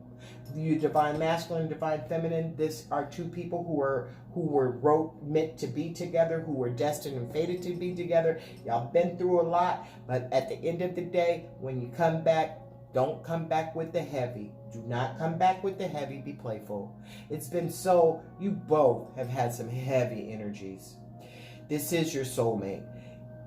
Speaker 1: You divine masculine, divine feminine. This are two people who were meant to be together, who were destined and fated to be together. Y'all been through a lot, but at the end of the day, when you come back, don't come back with the heavy. Do not come back with the heavy. Be playful. It's been so, you both have had some heavy energies. This is your soulmate.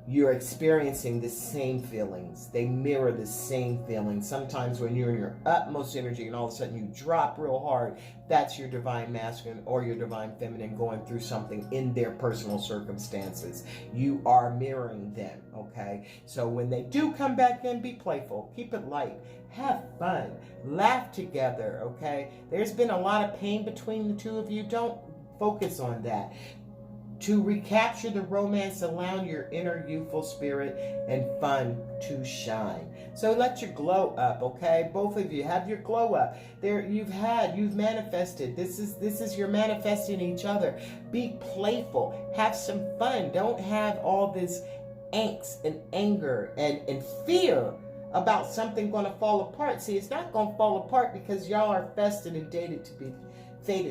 Speaker 1: You're experiencing the same feelings. They mirror the same feelings. Sometimes when you're in your utmost energy and all of a sudden you drop real hard, that's your divine masculine or your divine feminine going through something in their personal circumstances. You are mirroring them, okay? So when they do come back in, be playful. Keep it light. Have fun. Laugh together, okay? There's been a lot of pain between the two of you. Don't focus on that. To recapture the romance, allow your inner youthful spirit and fun to shine. So let your glow up, okay? Both of you have your glow up. You've manifested. This is you're manifesting each other. Be playful. Have some fun. Don't have all this angst and anger and fear about something going to fall apart. See, it's not going to fall apart because y'all are fated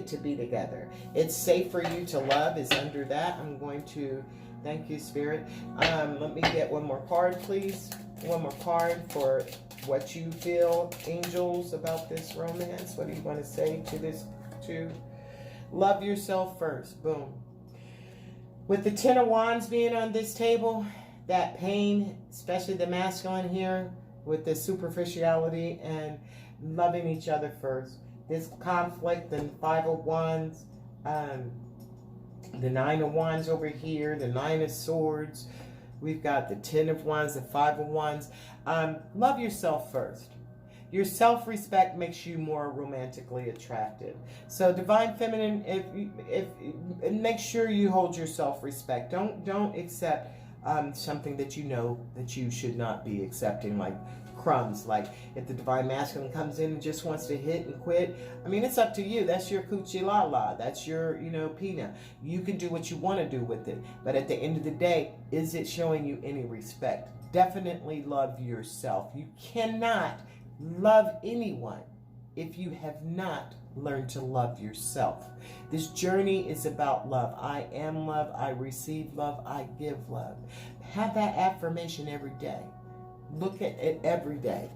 Speaker 1: to be together. It's safe for you to love is under that. I'm going to, thank you, Spirit. Let me get one more card, please. One more card for what you feel, angels, about this romance. What do you want to say to this, love yourself first. Boom. With the Ten of Wands being on this table, that pain, especially the masculine here, with the superficiality and loving each other first. This conflict and Five of Wands, the Nine of Wands over here, the Nine of Swords. We've got the Ten of Wands, the Five of Wands. Love yourself first. Your self-respect makes you more romantically attractive. So Divine Feminine, if make sure you hold your self-respect. Don't accept something that you know that you should not be accepting, like crumbs. Like if the Divine Masculine comes in and just wants to hit and quit, I mean, it's up to you. That's your coochie la la. That's your, peanut. You can do what you want to do with it. But at the end of the day, is it showing you any respect? Definitely love yourself. You cannot love anyone if you have not learned to love yourself. This journey is about love. I am love. I receive love. I give love. Have that affirmation every day. Look at it every day.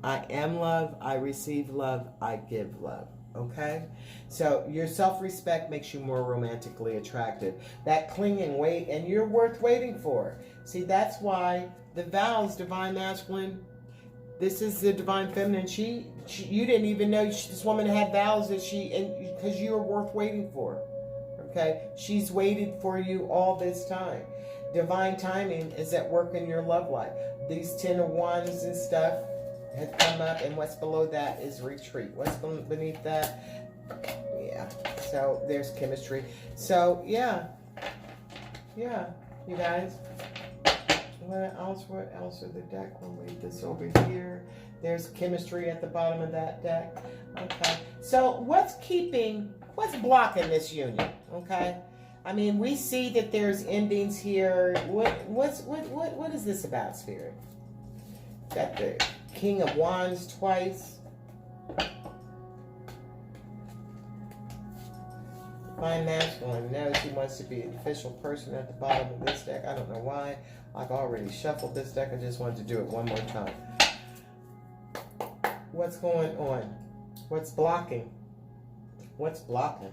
Speaker 1: I am love. I receive love. I give love. Okay? So your self-respect makes you more romantically attractive. That cling and wait, and you're worth waiting for. See, that's why the vows, Divine Masculine, this is the Divine Feminine. She you didn't even know this woman had vows that because you were worth waiting for. Okay? She's waited for you all this time. Divine timing is at work in your love life. These Ten of Wands and stuff have come up, and what's below that is retreat. What's beneath that? Yeah. So there's chemistry. So yeah, you guys. What else of the deck? We'll leave this over here. There's chemistry at the bottom of that deck. Okay. So what's blocking this union? Okay. I mean, we see that there's endings here. What is this about, Spirit? Got the King of Wands twice. Divine Masculine knows he wants to be an official person at the bottom of this deck. I don't know why. I've already shuffled this deck. I just wanted to do it one more time. What's going on? What's blocking? What's blocking?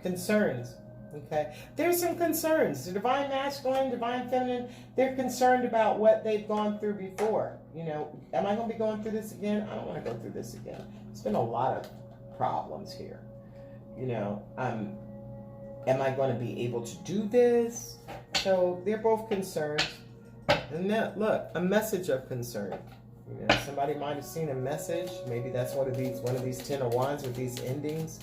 Speaker 1: Concerns. Okay. There's some concerns. The Divine Masculine, Divine Feminine, they're concerned about what they've gone through before. Am I going to be going through this again? I don't want to go through this again. It's been a lot of problems here. Am I going to be able to do this? So they're both concerned. And that, look, a message of concern. Somebody might have seen a message. Maybe that's one of these Ten of Wands with these endings.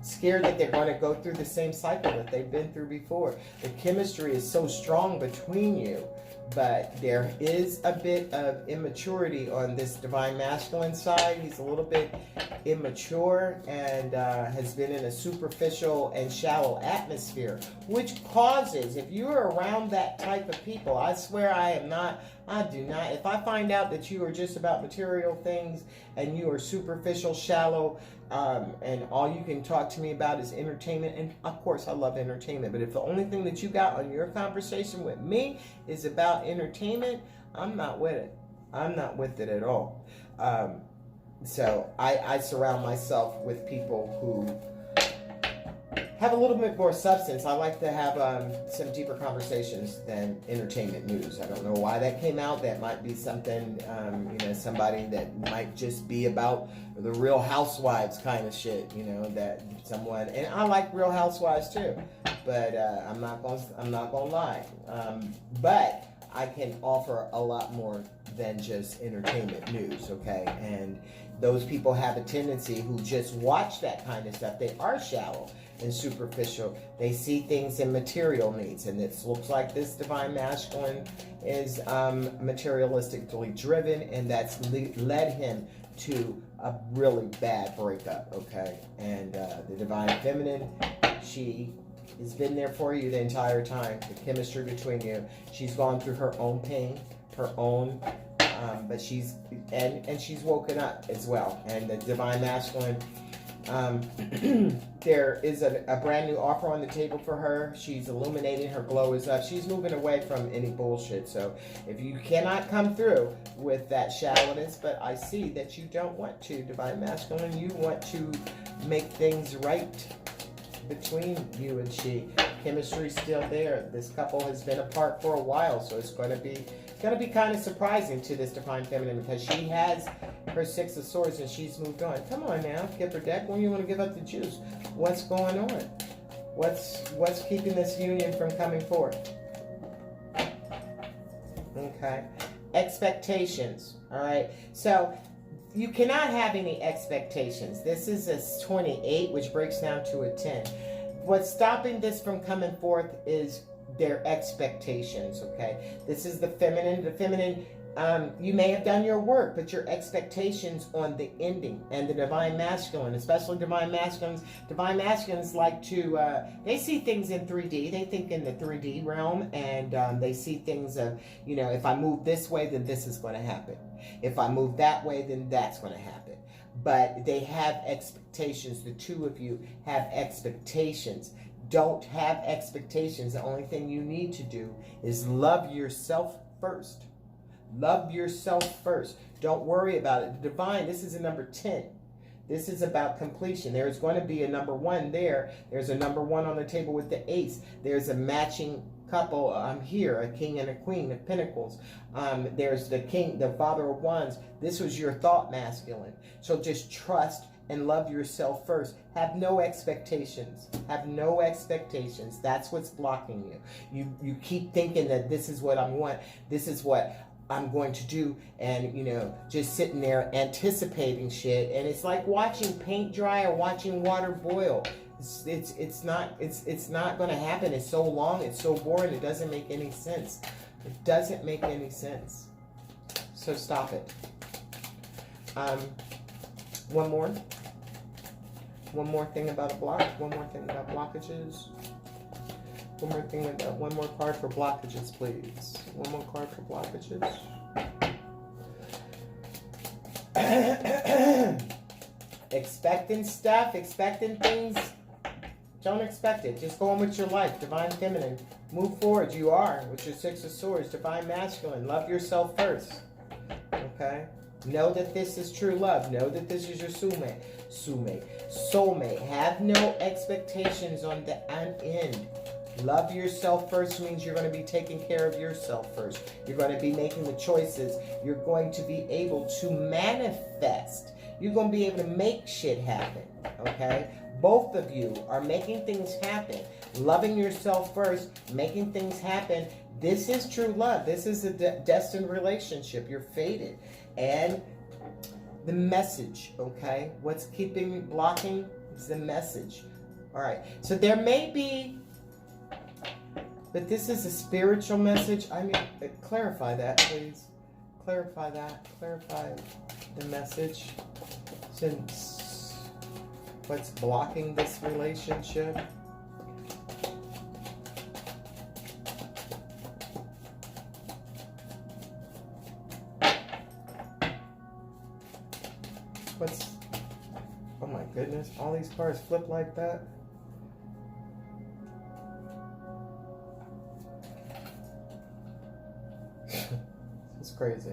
Speaker 1: Scared that they're going to go through the same cycle that they've been through before. The chemistry is so strong between you, but there is a bit of immaturity on this Divine Masculine side. He's a little bit immature and has been in a superficial and shallow atmosphere, which causes, if you're around that type of people, I swear I do not. If I find out that you are just about material things and you are superficial, shallow, and all you can talk to me about is entertainment, and of course I love entertainment, but if the only thing that you got on your conversation with me is about entertainment, I'm not with it. I'm not with it at all. So I surround myself with people who have a little bit more substance. I like to have some deeper conversations than entertainment news. I don't know why that came out. That might be something, somebody that might just be about the Real Housewives kind of shit, that someone, and I like Real Housewives too, but I'm not gonna lie. But I can offer a lot more than just entertainment news, okay? And those people have a tendency who just watch that kind of stuff. They are shallow and superficial. They see things in material needs, and it looks like this Divine Masculine is materialistically driven, and that's led him to a really bad breakup, okay? And the Divine Feminine, she has been there for you the entire time. The chemistry between you. She's gone through her own pain, her own, but she's woken up as well. And the Divine Masculine, there is a brand new offer on the table for her. She's illuminating. Her glow is up. She's moving away from any bullshit. So if you cannot come through with that shallowness, but I see that you don't want to, Divine Masculine, you want to make things right between you and she. Chemistry's still there. This couple has been apart for a while, so it's going to be kind of surprising to this Divine Feminine, because she has her Six of Swords and she's moved on. Come on now, Kipper Deck, when you want to give up the juice? What's going on? What's keeping this union from coming forth? Okay. Expectations. All right. So you cannot have any expectations. This is a 28, which breaks down to a 10. What's stopping this from coming forth is their expectations, okay? This is the feminine. The feminine, you may have done your work, but your expectations on the ending. And the Divine Masculine, especially Divine Masculines like to, they see things in 3D. They think in the 3D realm, and they see things of, you know, if I move this way, then this is going to happen. If I move that way, then that's going to happen. But they have expectations. The two of you have expectations. Don't have expectations. The only thing you need to do is love yourself first. Love yourself first. Don't worry about it. The Divine, this is a number 10. This is about completion. There's going to be a number 1 there. There's a number 1 on the table with the ace. There's a matching couple here, a king and a queen of pentacles. There's the king, the father of wands. This was your thought masculine. So just trust and love yourself first. Have no expectations. Have no expectations. That's what's blocking you. You keep thinking that this is what I want. This is what I'm going to do, and you know, just sitting there anticipating shit, and it's like watching paint dry or watching water boil. It's not going to happen. It's so long, it's so boring, it doesn't make any sense. It doesn't make any sense. So stop it. One more thing about a block. One more thing about blockages. One more card for blockages, please. One more card for blockages. Expecting stuff, expecting things. Don't expect it. Just go on with your life. Divine Feminine. Move forward. You are with your Six of Swords. Divine Masculine. Love yourself first. Okay? Know that this is true love. Know that this is your soulmate. Soulmate. Have no expectations on the end. Love yourself first means you're going to be taking care of yourself first. You're going to be making the choices. You're going to be able to manifest. You're going to be able to make shit happen. Okay? Both of you are making things happen. Loving yourself first, making things happen. This is true love. This is a destined relationship. You're fated. And the message, okay? What's blocking is the message. All right. So there may be, but this is a spiritual message. I mean, clarify that, please. Clarify that. Clarify the message. Since what's blocking this relationship? Oh my goodness, all these cards flip like that. It's crazy.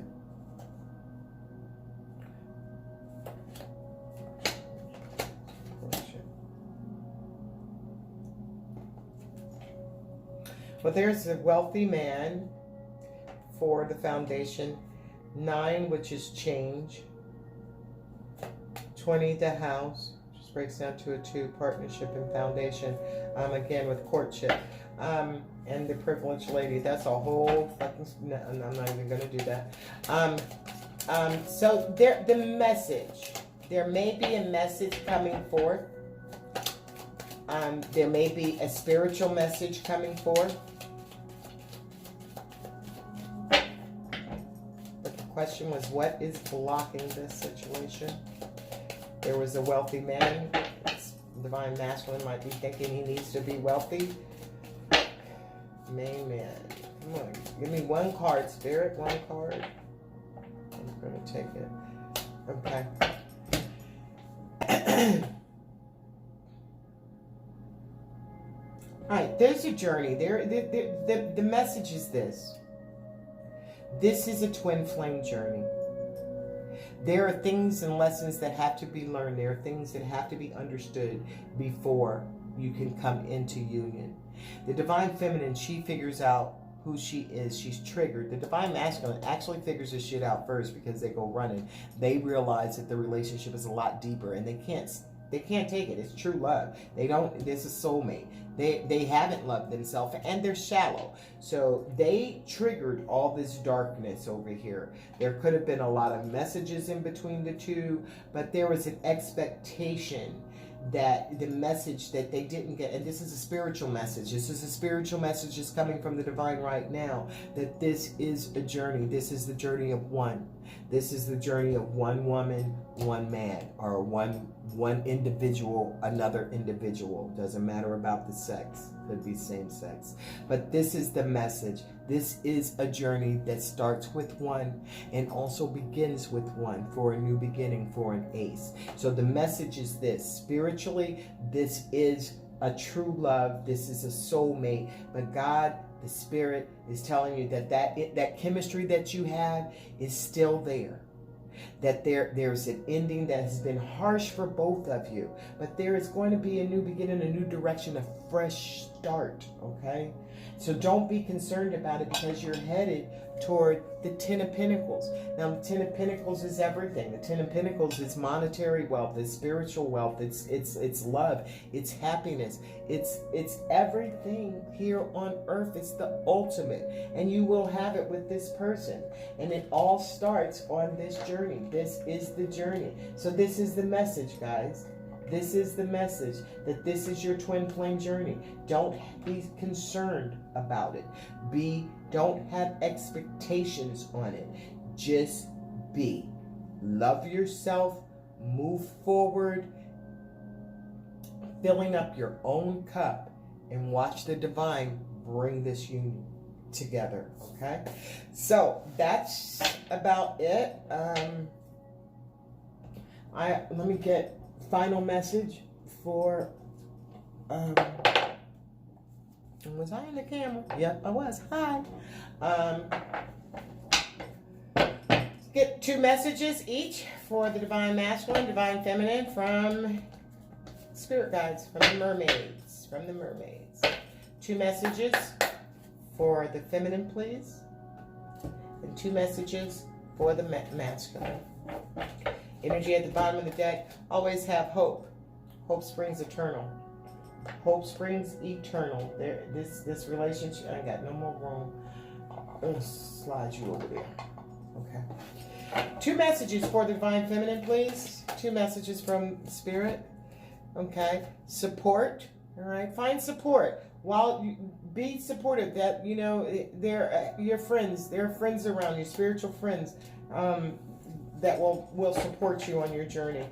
Speaker 1: Well, there's a wealthy man for the foundation. 9, which is change. 20, the house, just breaks down to a 2, partnership and foundation. Again, with courtship. And the privileged lady, that's a whole fucking, no, I'm not even going to do that. So the message, there may be a message coming forth. There may be a spiritual message coming forth. But the question was, what is blocking this situation? There was a wealthy man. The Divine Masculine might be thinking he needs to be wealthy. Main man. Come on. Give me one card, Spirit. One card. I'm going to take it. Okay. All right. There's a journey. The message is this. This is a twin flame journey. There are things and lessons that have to be learned. There are things that have to be understood before you can come into union. The Divine Feminine, she figures out who she is. She's triggered. The Divine Masculine actually figures this shit out first because they go running. They realize that the relationship is a lot deeper and they can't take it. It's true love. This is soulmate. They haven't loved themselves and they're shallow. So they triggered all this darkness over here. There could have been a lot of messages in between the two, but there was an expectation that the message that they didn't get, and this is a spiritual message. This is a spiritual message that's coming from the divine right now, that this is a journey. This is the journey of one. This is the journey of one woman, one man, or one individual, another individual. Doesn't matter about the sex. Could be same sex. But this is the message. This is a journey that starts with one and also begins with one for a new beginning, for an ace. So the message is this. Spiritually, this is a true love. This is a soulmate. But God, the Spirit, is telling you that chemistry that you have is still there. That there's an ending that has been harsh for both of you. But there is going to be a new beginning, a new direction, a fresh start, okay? So don't be concerned about it because you're headed toward the Ten of Pentacles. Now, the Ten of Pentacles is everything. The Ten of Pentacles is monetary wealth, it's spiritual wealth, it's love, it's happiness, it's everything here on earth. It's the ultimate, and you will have it with this person. And it all starts on this journey. This is the journey. So this is the message, guys. This is the message, that this is your twin flame journey. Don't be concerned about it. Don't have expectations on it. Just be. Love yourself. Move forward. Filling up your own cup and watch the divine bring this union together. Okay? So that's about it. Let me get final message for was I in the camera? Yep, I was. Hi. Get 2 messages each for the Divine Masculine, Divine Feminine, from Spirit Guides, from the mermaids. 2 messages for the feminine, please. And 2 messages for the masculine. Energy at the bottom of the deck. Always have hope. Hope springs eternal. Hope springs eternal. This relationship, I ain't got no more room. I'm going to slide you over there. Okay. 2 messages for the Divine Feminine, please. 2 messages from Spirit. Okay. Support. All right. Find support. Be supportive. That, you know, they're your friends. There are friends around you, spiritual friends, that will support you on your journey,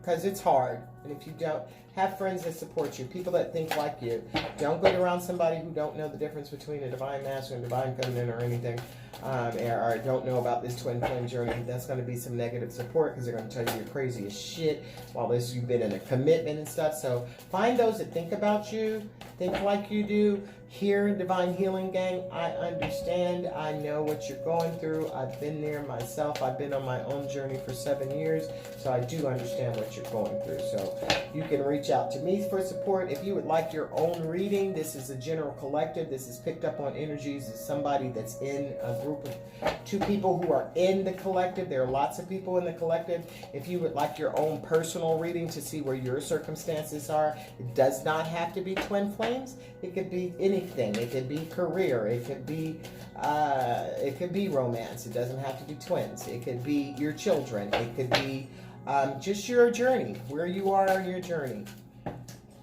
Speaker 1: because it's hard. And if you don't have friends that support you, people that think like you, don't go around somebody who don't know the difference between a divine masculine, divine feminine, or anything, or don't know about this twin flame journey. That's going to be some negative support, because they're going to tell you you're crazy as shit while you've been in a commitment and stuff. So find those that think about you, think like you do. Here in Divine Healing Gang, I understand. I know what you're going through. I've been there myself. I've been on my own journey for 7 years, so I do understand what you're going through. So you can reach out to me for support. If you would like your own reading, this is a general collective. This is picked up on energies of somebody that's in a group of 2 people who are in the collective. There are lots of people in the collective. If you would like your own personal reading to see where your circumstances are, it does not have to be twin flames. It could be anything. It could be career. It could be romance. It doesn't have to be twins. It could be your children. It could be just your journey, where you are on your journey.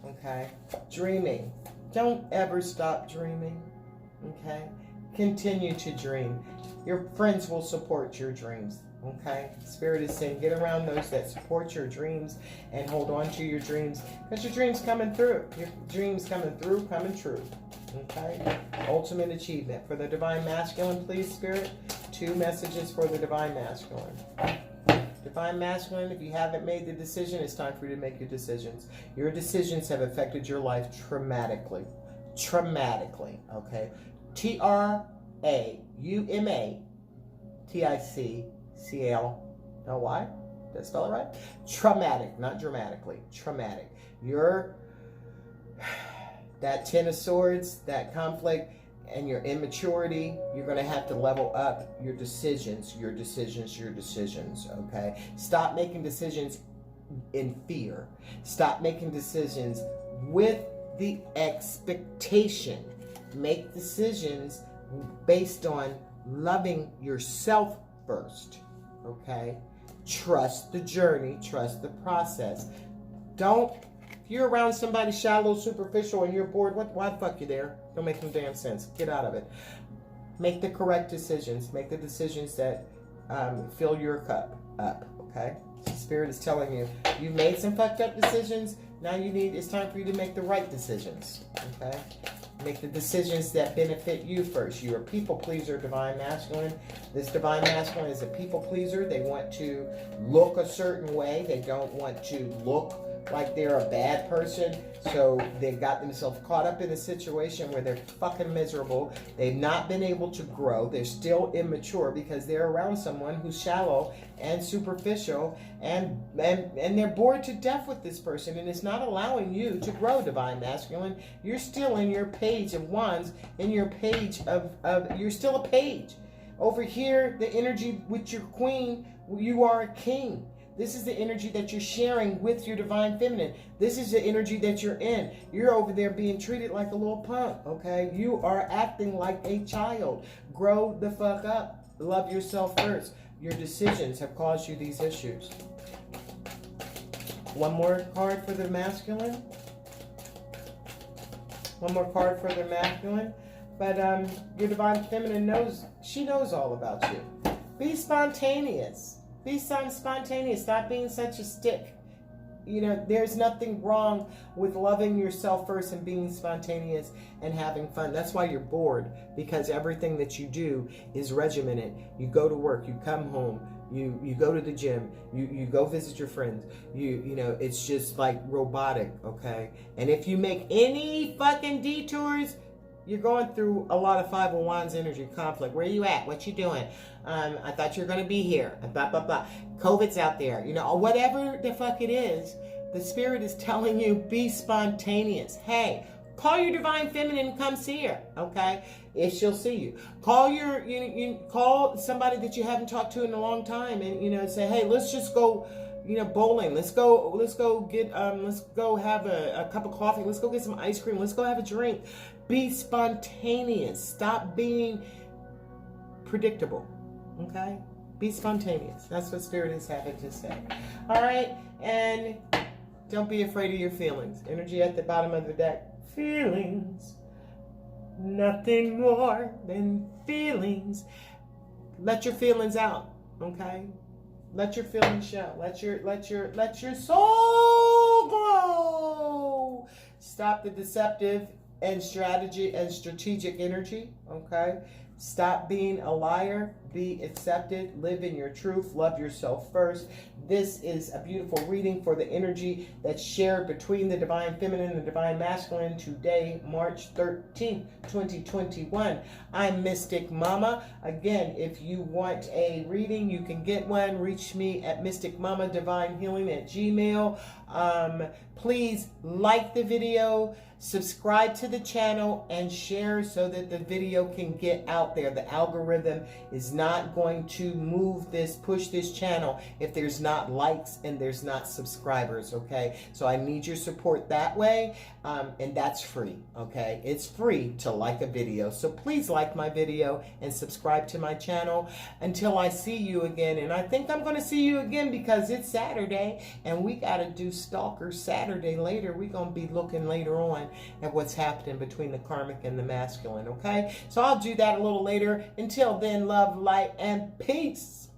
Speaker 1: Okay? Dreaming. Don't ever stop dreaming. Okay? Continue to dream. Your friends will support your dreams. Okay, Spirit is saying get around those that support your dreams and hold on to your dreams, because your dreams coming through. Your dreams coming through, coming true. Okay, ultimate achievement. For the Divine Masculine, please, Spirit, 2 messages for the Divine Masculine. Divine Masculine, if you haven't made the decision, it's time for you to make your decisions. Your decisions have affected your life traumatically. Traumatically, okay? T-R-A-U-M-A-T-I-C-C-A-L-L-Y. Did I spell it right? Traumatic, not dramatically. Traumatic. That 10 of Swords, that conflict, and your immaturity, you're going to have to level up your decisions, okay? Stop making decisions in fear. Stop making decisions with the expectation. Make decisions based on loving yourself first, okay? Trust the journey, trust the process. If you're around somebody shallow, superficial, and you're bored, why the fuck you there? Don't make no damn sense. Get out of it. Make the correct decisions. Make the decisions that fill your cup up, okay? Spirit is telling you, you've made some fucked up decisions. Now it's time for you to make the right decisions, okay? Make the decisions that benefit you first. You're a people pleaser, Divine Masculine. This Divine Masculine is a people pleaser. They want to look a certain way. They don't want to look like they're a bad person. So they've got themselves caught up in a situation where they're fucking miserable. They've not been able to grow. They're still immature because they're around someone who's shallow and superficial, and they're bored to death with this person, and it's not allowing you to grow, Divine Masculine. You're still in your page of wands, in your page of you're still a page. Over here, the energy with your queen, you are a king. This is the energy that you're sharing with your Divine Feminine. This is the energy that you're in. You're over there being treated like a little punk, okay? You are acting like a child. Grow the fuck up. Love yourself first. Your decisions have caused you these issues. One more card for the masculine. One more card for the masculine. But your Divine Feminine knows, she knows all about you. Be spontaneous. Be spontaneous. Stop being such a stick. You know, there's nothing wrong with loving yourself first and being spontaneous and having fun. That's why you're bored, because everything that you do is regimented. You go to work, you come home, you go to the gym, you go visit your friends. You know, it's just like robotic, okay? And if you make any fucking detours, you're going through a lot of Five of Wands energy conflict. Where you at? What you doing? I thought you were going to be here. Blah, blah, blah. COVID's out there. You know, whatever the fuck it is, the Spirit is telling you, be spontaneous. Hey, call your Divine Feminine and come see her, okay? If she'll see you. Call call somebody that you haven't talked to in a long time and, you know, say, hey, let's just go, you know, bowling. Let's go have a cup of coffee. Let's go get some ice cream. Let's go have a drink. Be spontaneous. Stop being predictable. Okay? Be spontaneous. That's what Spirit is having to say. All right? And don't be afraid of your feelings. Energy at the bottom of the deck. Feelings. Nothing more than feelings. Let your feelings out. Okay? Let your feelings show. Let your soul glow. Stop the deceptive and strategic energy, okay? Stop being a liar. Be accepted. Live in your truth. Love yourself first. This is a beautiful reading for the energy that's shared between the Divine Feminine and the Divine Masculine today, March 13th, 2021. I'm Mystic Mama. Again, if you want a reading, you can get one. Reach me at mysticmamadevinehealing@gmail.com. Please like the video, subscribe to the channel, and share so that the video can get out there. The algorithm is not going to push this channel if there's not likes and there's not subscribers, okay? So I need your support that way, and that's free, okay? It's free to like a video. So please like my video and subscribe to my channel until I see you again. And I think I'm going to see you again because it's Saturday, and we got to do Stalker Saturday later. We're going to be looking later on at what's happening between the karmic and the masculine, okay? So I'll do that a little later. Until then, love, light, and peace.